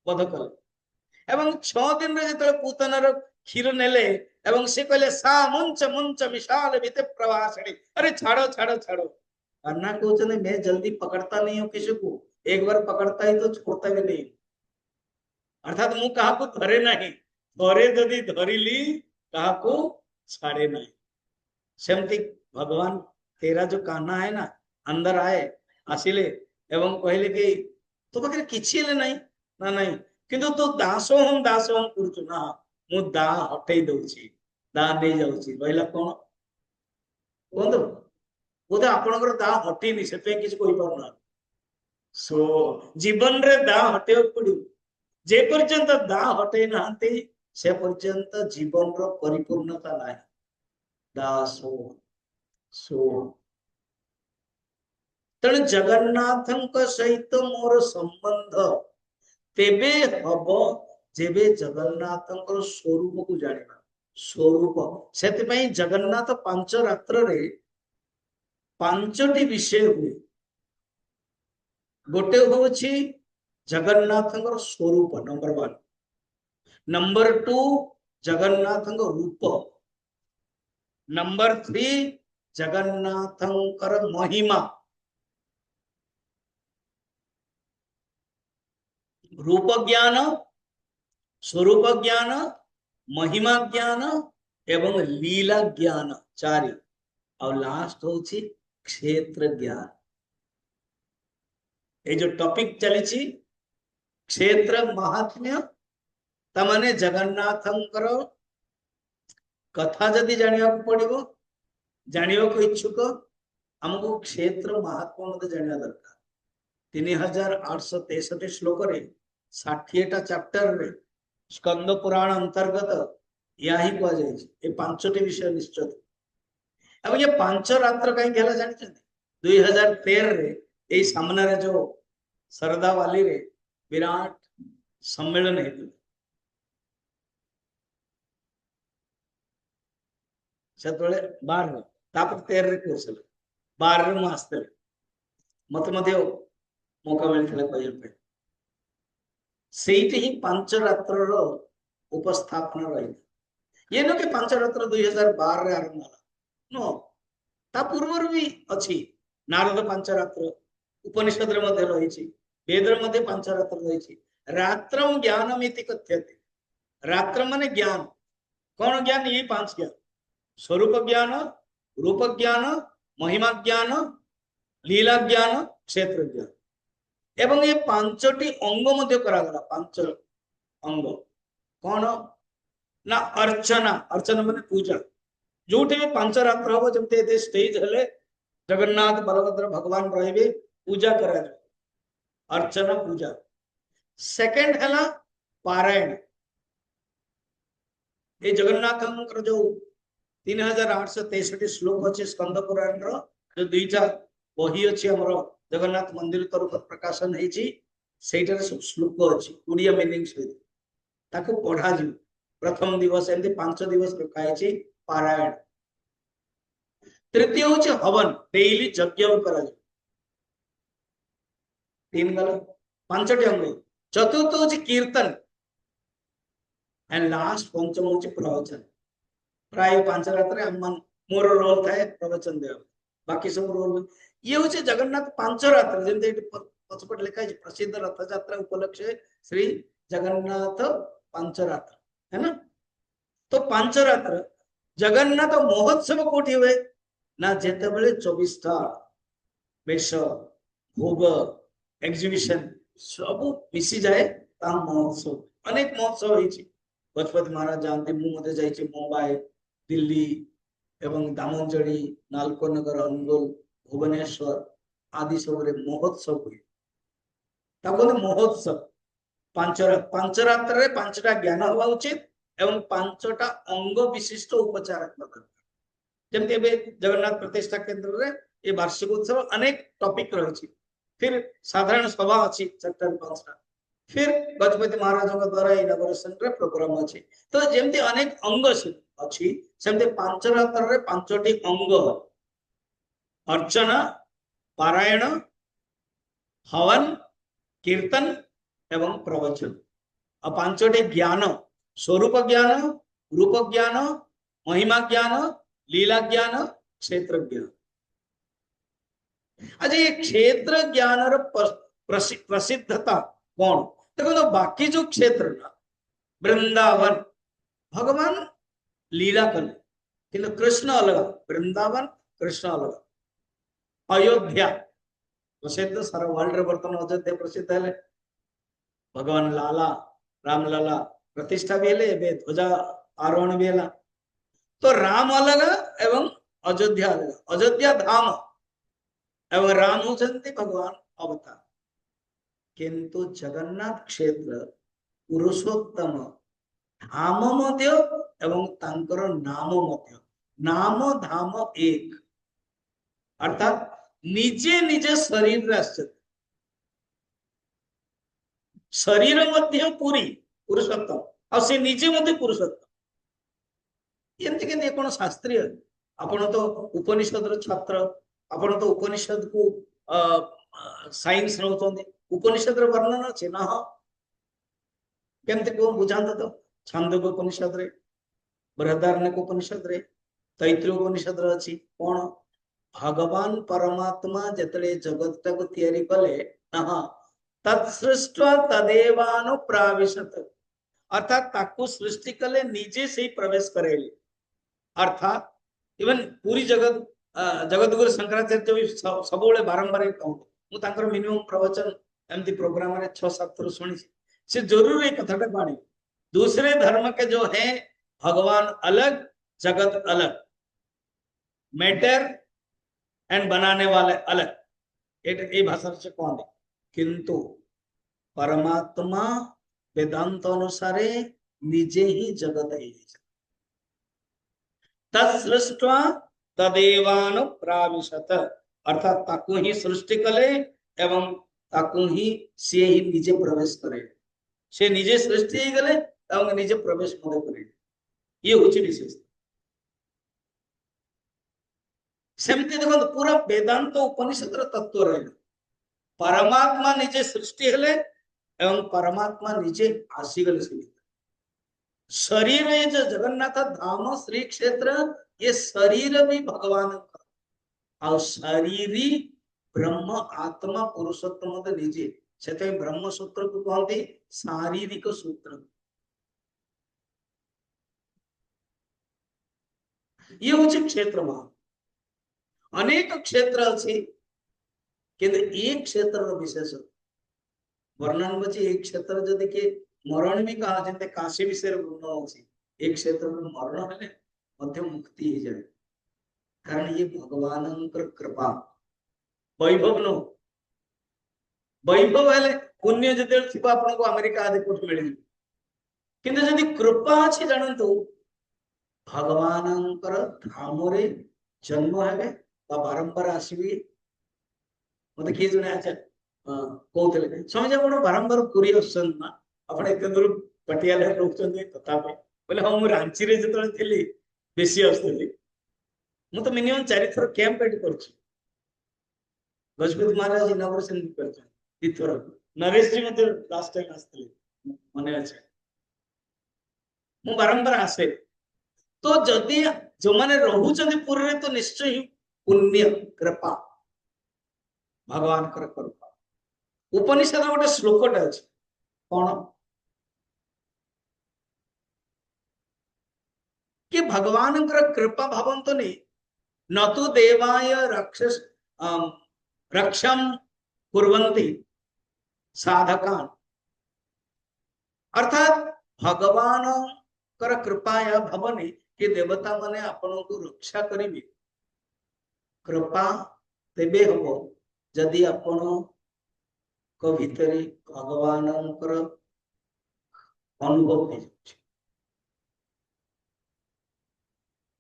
बध कले एवं 6 दिन रे जतले पूतनार क्षीर नेले एवं से कहले सा मुंच मुंच विशाल विते प्रवासणी अरे छाड़ो छाड़ो छाड़ो अन्ना कहते मैं जल्दी पकड़ता नहीं हूं किसी को एक बार पकड़ता ही तो छोड़ता भी नहीं अर्थात मु कहा को धरे नहीं थरे जदि धरिली कहा को छाड़े नहीं सेमती भगवान तेरा जो कान्हा है ना अंदर आए आसिले एवं कहले कि तो पाखे किछि ले नहीं ना नहीं किंतु तो दासोहम करूछु ना मु दा हटई दउछि दा नहीं जाउछि कहला कोन कोन बोधे आपनकर दा हटिनी से किसी कहि पारना सो जीवन रे दा हटे पड़ू जे पर्यंत दा हटे नांती से पर्यंत जीवन रो परिपूर्णता नाही दासो सो तेणु जगन्नाथ सहित मोर संबंध तेबे हब जेबे जगन्नाथ स्वरूप को जानिबा स्वरूप सेति पई जगन्नाथ 5 रात्र रे 5टी विषय हुए गोटे होछि जगन्नाथ स्वरूप नंबर 1 नंबर 2 जगन्नाथ रूप नंबर 3 जगन्नाथ महिमा रूप ज्ञान स्वरूप ज्ञान महिमा ज्ञान एवं लीला ज्ञान 4 और लास्ट होछि क्षेत्र ज्ञान ये जो टॉपिक चली क्षेत्र महात्म्य तमाने जगन्नाथंकर कथा जदि जानिया पड़िबो जानियो को इच्छुक हमको क्षेत्र महात्मा मते जानिया दरकार 3863 श्लोक रे 60टा चैप्टर रे स्कंद पुराण अंतर्गत या ही कह जाय ए 5टी विषय निश्चित अब ये 5 रात्र कहीं गेला जानि छथि 2013 रे ए सामने रे जो सरदा वाली रे विराट सम्मेलन हेतु सेतले 12 तापर 13 रे कोर्सल 12 रे मास तले मत मध्य मौका मिलथिला कहय पे सेठी ही 5 रात्र रो उपस्थापना रही ये न के 5 रात्र 2012 रे आरंभ होला नो ता पूर्व भी अछि नारद 5 रात्र उपनिषद रे मध्ये रहिछि वेद रे मध्ये 5 रात्र रहिछि रात्रम ज्ञानमिति कथ्यते रात्र माने ज्ञान कौन ज्ञान? ये 5 ज्ञान, स्वरूप ज्ञान, रूप ज्ञान, महिमा ज्ञान, लीला ज्ञान, क्षेत्र ज्ञान। एवं ये 5टी अंग मध्य करा गला। 5 अंग कौन ना? अर्चना। अर्चना माने पूजा। जोटे 5 रात्र हम जमते स्टेज हेले जगन्नाथ बलभद्र भगवान रहे पूजा करा जाए, अर्चना पूजा। सेकंड है पारायण। ये जगन्नाथ जो 3863 श्लोक अच्छे स्कंद पुराण जो 2टा बही अच्छी हमर जगन्नाथ मंदिर तरफ प्रकाशन है सब श्लोक अच्छी 20 मीनिंग ताको पढ़ा जी। प्रथम दिवस एमती 5 दिवस रखाई पारायण। तृतीय हूँ हवन, डेली यज्ञ करा 3 गल 5टी अंग। चतुर्थ हूँ कीर्तन एंड लास्ट पंचम हूँ प्रवचन। प्राय 5 रात मोर रोल थाए प्रवचन देव, बाकी सब रोल ये हूँ जगन्नाथ 5 रात जमी पछपट लिखा है प्रसिद्ध रथ यात्रा उपलक्षे श्री जगन्नाथ 5 रात है ना। तो 5 रात्र जगन्नाथ महोत्सव कोठी हुए ना जेते बेले 24टा वेश भोग एग्जिबिशन सब मिसी जाए ता महोत्सव। अनेक महोत्सव होइछि। गजपति महाराज जानते मु जाइए मुंबई, दिल्ली एवं दामोदरी, नालकोनगर, अनुगोल, भुवनेश्वर आदि सब महोत्सव हुए। महोत्सव 5 रात्र 5टा ज्ञान हवा उचित एवं 5टा अंग विशिष्ट उपचारात्मक। जमती जगन्नाथ प्रतिष्ठा केंद्र रे ये वार्षिक उत्सव अनेक टॉपिक रही। फिर साधारण सभा अच्छी 4-5टा। फिर गजपति महाराज द्वारा इनॉग्रेशन रे प्रोग्राम अच्छी। तो जमती अनेक अंग अच्छी सेमती 5 रात्र रे 5टी अंग अर्चना, पारायण, हवन, कीर्तन एवं प्रवचन। और 5टी ज्ञान, स्वरूप ज्ञान, रूप ज्ञान, महिमा ज्ञान, लीला ज्ञान, क्षेत्र ज्ञान। अच्छा ये क्षेत्र ज्ञान प्रसिद्धता कौन? देखो तो बाकी जो क्षेत्र वृंदावन भगवान लीला कले किंतु कृष्ण अलग, वृंदावन कृष्ण अलग। अयोध्या प्रसिद्ध सारा वर्ल्ड रे बर्तन अयोध्या प्रसिद्ध है। भगवान लाला राम लाला प्रतिष्ठा भी है, ध्वजा आरोहण भी है। तो राम अलग एवं अयोध्या अलग। अयोध्या धाम एवं राम होचंती भगवान अवतार। किंतु जगन्नाथ क्षेत्र पुरुषोत्तम धाम मध्य एवं तांकर नाम मध्य, नाम धाम एक अर्थात निजे निजे शरीर शरीर मध्य पूरी पुरुषोत्तम और से निजे मध्य पुरुषोत्तम। एमती के कौन शास्त्रीय? आपण तो उपनिषद छात्र, आपण तो उपनिषद को साइंस नौते उपनिषद वर्णन अच्छे ना केमती कौन बुझाता? तो छांदोग्य उपनिषद रे, बृहदारण्यक उपनिषद रे, तैत्तिरीय उपनिषद रे अछि कौन भगवान परमात्मा जतले जगत को तैयारी कले ना तत्सृष्ट्वा तदेवानुप्राविशत अर्थात ताकू सृष्टि कले निजे से ही प्रवेश करेले। अर्थात इवन पूरी जगत जगत गुरु शंकराचार्य भी सब बारंबार कहूँ मिनिमम प्रवचन एमती प्रोग्राम 6-7 थर शुणी से जरूर एक कथाटा पानी। दूसरे धर्म के जो है भगवान अलग जगत अलग, मैटर एंड बनाने वाले अलग, ये भाषा से कौन है। किंतु परमात्मा वेदांत अनुसारे निजे ही जगत है। तत्सृष्ट्वा तदेवानुप्राविशत अर्थात ताकू ही सृष्टि कले एवं ताकू ही से ही निजे प्रवेश करे। से निजे सृष्टि ही गले एवं निजे प्रवेश मदे करे। ये होची विशेषता। सेमती देखो पूरा वेदांत उपनिषद तत्व रहे। परमात्मा निजे सृष्टि हेले एवं परमात्मा निजे आसीगले। शरीर जो जगन्नाथ धाम श्री क्षेत्र ये शरीर भी भगवान का और शरीरी ब्रह्म आत्मा पुरुषोत्तम निजे से ब्रह्म सूत्र को कहते शारीरिक सूत्र। ये हूँ क्षेत्र महात्मा। अनेक क्षेत्र अच्छी किंतु एक क्षेत्र विशेष वर्णन बची एक क्षेत्र जदि के मरण भी कहा जते काशी विषय वर्णन अछि एक क्षेत्र में मरण है मध्य मुक्ति ही जाए कारण ये भगवान कृपा वैभव नो वैभव है पुण्य जते थिबा आपन को अमेरिका आदि कोठ मिल किंतु जदि कृपा अछि जानंतु भगवानंकर धाम रे जन्म हेबे बारंबार आसीबे मते किए जने आचे कहते समय गोटे बारंबार पुरी आसन ना आप दूर पटियाला रोचते तथापि बोले हाँ मुझे रांची रे जो थी बेसी आसुली मु तो मिनिमम 4 थर कैंप एड कर गजपति महाराज इनॉग्रेशन कर नरेश जी मते लास्ट टाइम आसते मन अच्छे मु बारंबार आसे तो जदि जो माने रहउछन्ति पुरी रे तो निश्चय ही पुण्य कृपा भगवान कर कृपा उपनिषद गोटे श्लोकटा अछि कौन कि भगवान कृपा भावंतो नहीं न तो देवाय रक्षस रक्षम कुर्वन्ति साधकान अर्थात भगवान कर कृपा भवनी कि देवता माने आपण को रक्षा करिवे कृपा तेबे हबो जदि आपण को भीतर भगवान अनुभव हो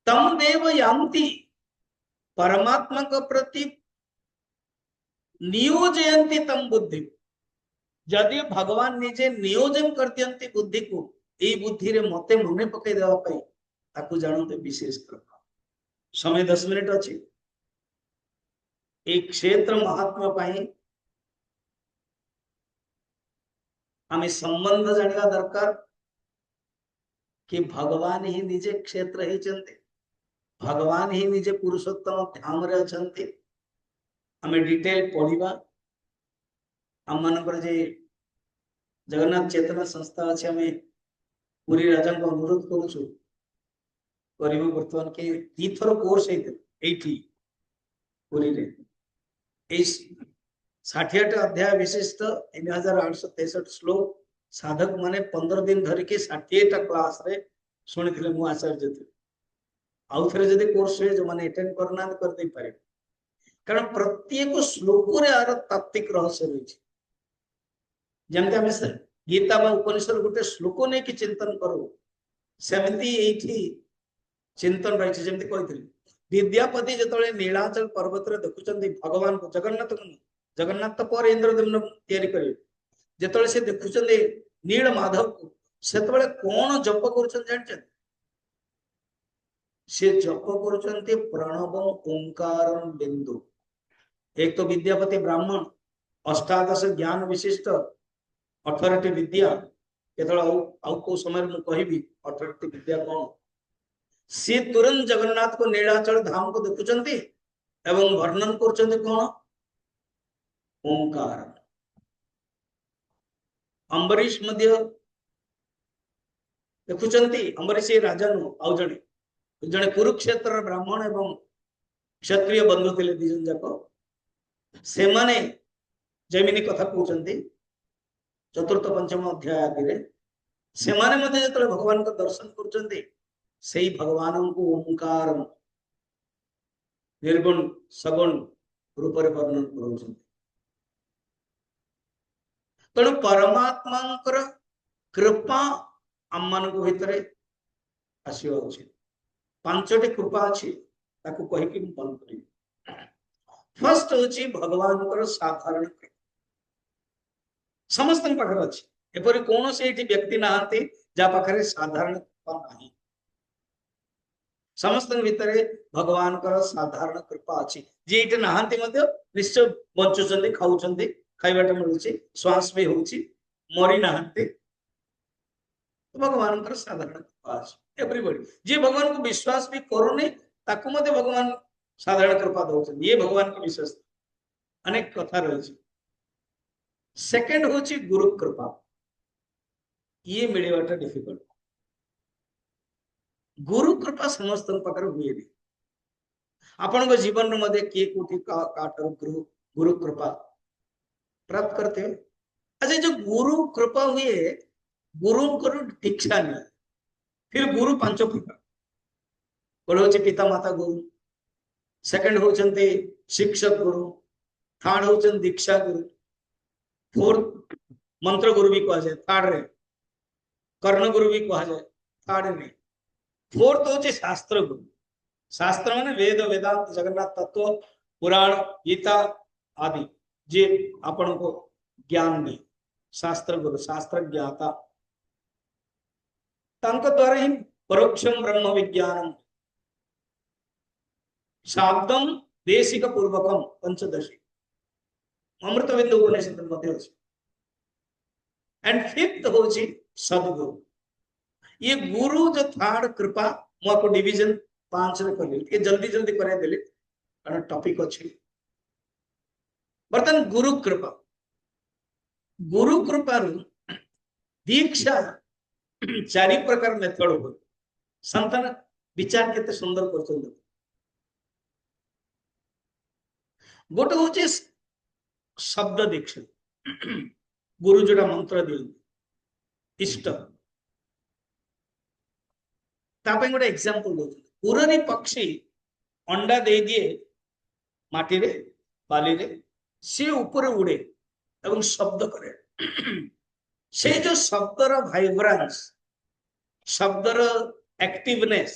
तम देव यान्ति परमात्मा के प्रति नियोजयन्ति तम बुद्धि जदि भगवान निजे नियोजन कर दियंती बुद्धि को ए बुद्धि रे मते मने पकई देवा पई ताकू जानते विशेष कृपा समय 10 मिनिट अछि एक क्षेत्र महात्मा पाई हमें संबंध जानिबा दरकार कि भगवान ही निजे क्षेत्र ही चंते भगवान ही निजे पुरुषोत्तम धाम रे अछंती हमें डिटेल पढ़िबा हम मानकर जे जगन्नाथ चेतना संस्था अच्छे हमें पूरी राजा को अनुरोध करूँ करिबो वर्तमान के तीथर कोर्स एठी पूरी रे 60 अध्याय विशिष्ट 3863 श्लोक साधक माने 15 दिन धर के 60 क्लास रे सुनी थिले मु आचार्य थे आउ थरे जदि कोर्स रे जो माने अटेंड करना कर दे पारे कारण प्रत्येक श्लोक रे आर तात्विक रहस्य रही जमते हमें सर गीता बा उपनिषद गोटे श्लोक ने कि चिंतन करो सेमती एठी चिंतन रही जमती कहिथिले विद्यापति जतले नीलाचल पर्वत रे देखुचंदी भगवान को जगन्नाथ को जगन्नाथ पर इंद्रदेव तैयारी करे जतले से देखुचंदी नील माधव को सेतबेले कोन जप करूछन जानछन से जप करूछन्ते प्रणवम ओंकारम बिंदु एक तो विद्यापति ब्राह्मण अष्टादश ज्ञान विशिष्ट 18 विद्या केतला आउ को समय में कहबी 18 विद्या कौन सी तुरंत जगन्नाथ को नीलाचल धाम को देखुचंती एवं वर्णन करचंती कौन ओंकार अंबरीश मध्य देखुचंती अंबरीश राजा नु आउ जने कुरुक्षेत्र ब्राह्मण एवं क्षत्रिय बंधु थे दिजन जाक से माने जमिनी कथा कहते चतुर्थ पंचम अध्याय आदि से माने मते जतले भगवान का दर्शन करचंती सेही भगवान को ओंकार निर्गुण सगुण रूप रे वर्णन करूछंती तेणु परमात्मा कृपा आम मान भितर आसिबा उचित 5टी कृपा अच्छी ताकू कहिकी बंद करी फर्स्ट होची भगवान कर साधारण कृपा समस्त पाखर अच्छी एपरी कौन से व्यक्ति नहांती जा पाखरे साधारण कृपा नहीं समस्त भितर भगवान कर साधारण कृपा अच्छी जी ये नहांती मध्य निश्चय बंचुचंदी खाउचंदी खाइबाटा मिलुची श्वास भी होची मरी नहांती भगवान कर साधारण कृपा अच्छी एवरीबॉडी जी भगवान को विश्वास भी करूनी ताकू मते भगवान साधारण कृपा दउछन ये भगवान की विशेषता अनेक कथा रही सेकंड होची गुरु कृपा ये मिलेवाटा डिफिकल्ट गुरु कृपा समस्त पाखर हुए आपण जीवन मध्ये किए कोठी काटर गुरु गुरु कृपा प्राप्त करते हैं। अच्छा, जो गुरु कृपा हुए गुरु को दीक्षा नहीं, फिर गुरु पांच प्रकार गोटे हूँ पिता माता गुरु, सेकंड होचंते शिक्षक गुरु, थर्ड होचंते दीक्षा गुरु, फोर्थ मंत्र गुरु भी कहा जाए, थर्ड रे कर्ण गुरु भी कहा जाए, थर्ड रे फोर्थ होचे शास्त्र गुरु। शास्त्र माने वेद वेदांत जगन्नाथ तत्व पुराण गीता आदि जे आपण को ज्ञान दे, शास्त्र गुरु शास्त्र ज्ञाता तंक द्वारा ही परोक्षम ब्रह्म विज्ञानम शाब्दम देशिक पूर्वकम पंचदशी अमृत बिंदु उपनिषद मध्य अछि। एंड फिफ्थ होची सदगुरु। ये गुरु जो थर्ड कृपा मो को डिवीजन 5 रे करले के जल्दी जल्दी करे देले कारण टॉपिक अछि। बर्तन गुरु कृपा, गुरु कृपा दीक्षा चारि प्रकार मेथड हो संतान विचार केते सुंदर करछन। गोटे होचे शब्द दीक्षा, गुरु जोटा मंत्र दियंती इष्ट तापे गोटे एग्जांपल दो उरनी पक्षी अंडा दे दिए माटी रे बाली रे से ऊपर उड़े एवं शब्द करे से जो शब्दर भाइब्रेंस शब्दर एक्टिवनेस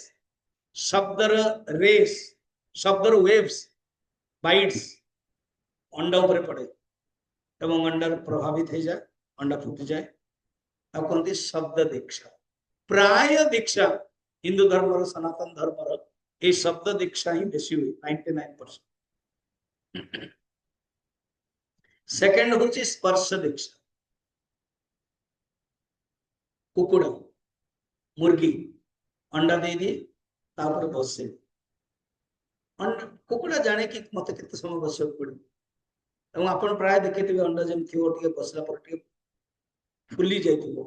शब्दर रेस शब्दर वेव्स बाइट्स अंडा ऊपर पड़े एवं अंडा प्रभावित हो जाए अंडा फुटी जाए अब कहते शब्द दीक्षा। प्राय दीक्षा हिंदू धर्म सनातन धर्म ये शब्द दीक्षा ही बेसी हुई 99%। सेकंड होची स्पर्श दीक्षा, कुकुड़ा मुर्गी अंडा दे दिए तापर बसे कुकुड़ा जाने कि मत केते समय बसक पड़े एवं आपण प्राय देखिथिबे अंडा जेम थियो टिके बसला पर टिके फुली जाइथिबो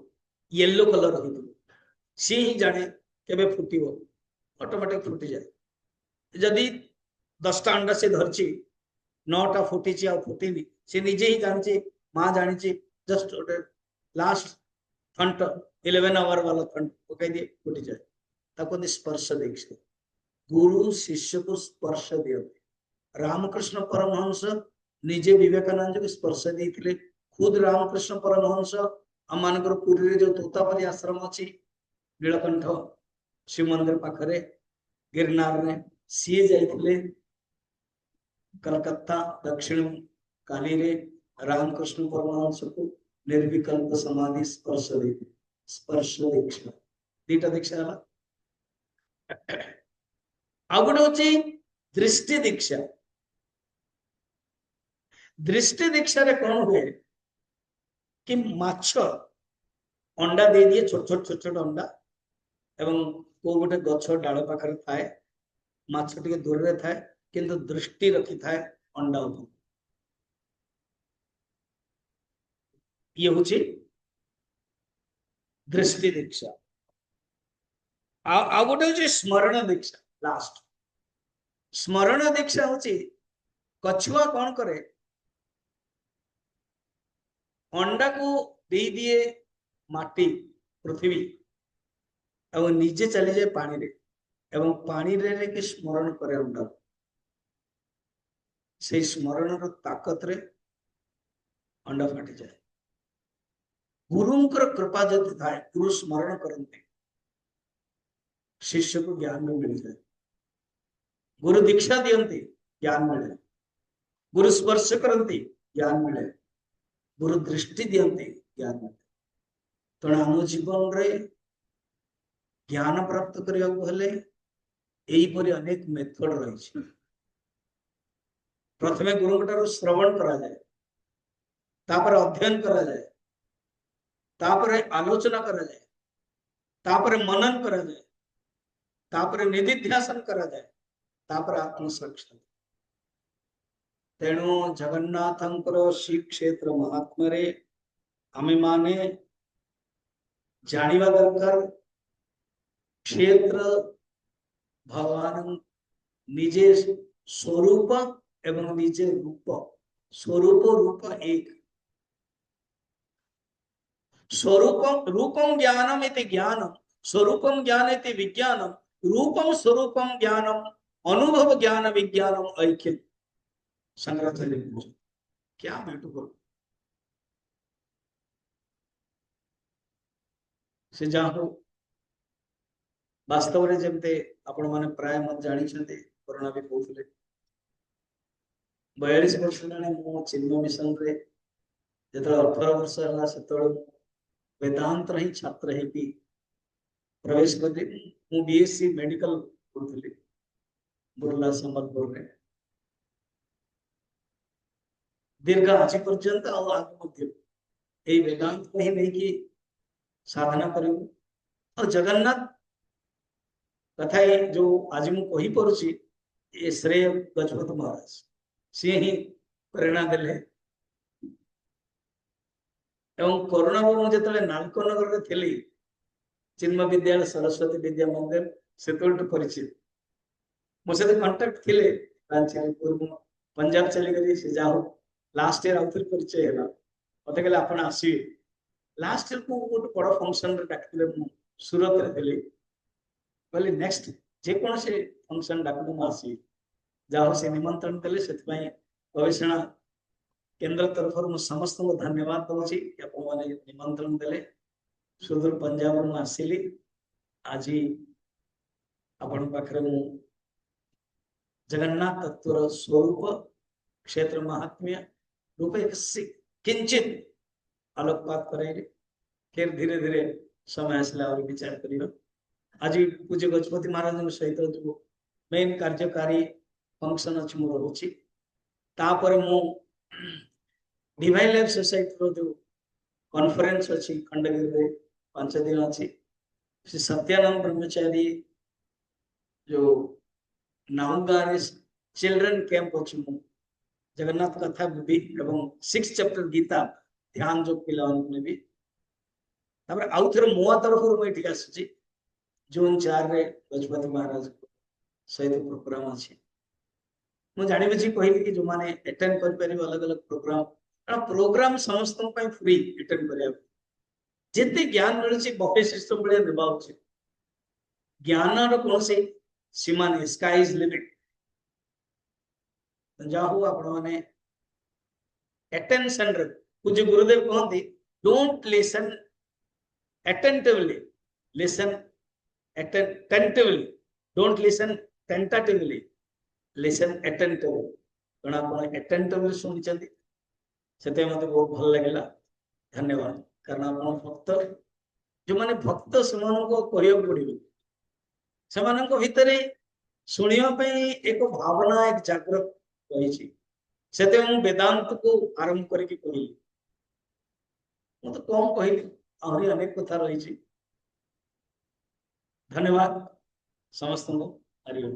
येलो कलर होइथिबो सी ही जाने केबे फुटिबो ऑटोमेटिक फुटी जाए। जदि 10टा अंडा से धरची 9टा फुटीची आ फुटीनी से निजे ही जानची मां जानची जस्ट लास्ट थंट 11 आवर वाला थंट पकाई दिए फुटी जाए ताको स्पर्श दीक्षा। गुरु शिष्य को स्पर्श दियो। रामकृष्ण परमहंस निजे विवेकानंद को स्पर्श देते खुद रामकृष्ण परमहंस आम मानकर पुरी जो तोतापरी आश्रम अच्छी नीलकंठ शिव मंदिर पाखरे गिरनार में सी जाइए कलकत्ता दक्षिण काली रे रामकृष्ण परमहंस को निर्विकल्प समाधि स्पर्श देते स्पर्श दीक्षा दीटा दीक्षा आ गोटे होची दृष्टि दीक्षा। दृष्टि दीक्षा रे कौन हुए कि माछ अंडा दे दिए छोट छोट छोट छोट अंडा एवं को गोटे गछ डाल पाखर थाए माछ टिके दूर रे थाए किंतु दृष्टि रखी थाए अंडा ऊपर। ये होची दृष्टि दीक्षा। आ गोटे होची स्मरण दीक्षा लास्ट। स्मरण दीक्षा होची कछुआ कौन करे अंडा को दे दिए माटी पृथ्वी एवं निजे चली जाए पानी रे एवं पानी रे कि स्मरण करे अंडा से स्मरण रो ताकत रे अंडा फाटी जाए। गुरुंकर कृपा जति थाए गुरु स्मरण करते शिष्य को ज्ञान में मिल जाए। गुरु दीक्षा दियंती ज्ञान मिले, गुरु स्पर्श करती ज्ञान मिले, गुरु दृष्टि दियंती ज्ञान मिले। तेणु आम जीवन रे ज्ञान प्राप्त करने यहीपरि अनेक मेथड रही। प्रथमे गुरु श्रवण करा जाए, तापर अध्ययन करा जाए, तापर आलोचना करा जाए, तापर मनन करा जाए, तापर निधिध्यासन करा जाए, तापर आत्मसाक्षात्कार। तेणु जगन्नाथंकर श्री क्षेत्र महात्मा रे आमे माने जानिबा दरकार क्षेत्र भगवान निजे स्वरूप एवं निजे रूप, स्वरूप रूप एक, स्वरूपम रूपम ज्ञानम इति ज्ञानम, स्वरूपम ज्ञान इति विज्ञानम, रूपम स्वरूपम ज्ञानम, अनुभव ज्ञान विज्ञानम ऐक्य। संग्रह क्या ब्यूटीफुल से जहाँ वास्तव रे जमते आपण माने प्राय मत जानी छते कोरोना भी कहउले 42 वर्ष लाने मो चिन्ह मिशन रे जतरा 18 वर्ष हला सेतळ वेदांत रही छात्र है कि प्रवेश करते मु बीएससी मेडिकल करथली बुर्ला संबलपुर रे दीर्घ आज पर्यंत आगे मध्य ए वेदांत को ही नहीं कि साधना करू और जगन्नाथ कथा जो आज मु कही परुची ये श्रेय गजपत महाराज सी ही प्रेरणा देले एवं कोरोना मुझे जो नालकोनगर रे थिली चिन्मय विद्यालय सरस्वती विद्या मंदिर सेतुलट परिचित मो से कांटेक्ट थिले रांची पूर्व पंजाब चली गई से जाओ लास्ट ईयर आउथर परिचय हैला मते कहले आपण आसी लास्ट ईयर को गोटे बड़ फंक्शन रे डाकले मु सूरत रे थिली कहले नेक्स्ट जे कोन से फंक्शन डाकले मु आसी जाओ से निमंत्रण देले सेतपई गवेषणा केंद्र तरफ समस्त को धन्यवाद दूची निमंत्रण देले सुदूर पंजाब आसिली आज आपण पाखरे मु जगन्नाथ तत्वर स्वरूप क्षेत्र महात्म्य रूपे किंचित आलोकपात करे फिर धीरे धीरे समय आसला और विचार करियो आज पूज्य गजपति महाराज सहित जो मेन कार्यकारी फंक्शन अच्छी मोर होची तापर मु डिवाइन लाइफ सोसाइटी रो जो कॉन्फ्रेंस अच्छी खंडगिरी रे 5 दिन अच्छी श्री सत्यानंद ब्रह्मचारी जो नाउगारे चिल्ड्रन कैंप अच्छी मु जगन्नाथ कथा भी एवं 6 चैप्टर गीता ध्यान जो पिला ने भी तापर आउ थर मोआ तरफ रो मैं ठीक आसी जून 4 रे गजपति महाराज सहित प्रोग्राम अच्छी मु जानि बछि कहली कि जो माने अटेंड कर परिबो अलग अलग प्रोग्राम प्रोग्राम समस्त फ्री अटेंड करिया जेते ज्ञान मिलछि बफे सिस्टम बळे देबा उचित ज्ञान रो कोन से सीमा नै स्काई इज लिमिट जाहु आपण माने अटेंशन रे पूज्य गुरुदेव कहंती don't listen attentively listen attentively don't listen tentatively listen attentively कणा आपण attentively सुनि चंदी सेते मते बहुत भल लागला धन्यवाद कारण आपण भक्त जो माने भक्त समान को करियो पड़िबो समान को भितरे सुनियो पे एक भावना एक जागृत रही छी सेते हम वेदांत को आरंभ करके कहली मु तो कम कहली आहुरी अनेक कथा रही छी धन्यवाद समस्त को हरि ओम।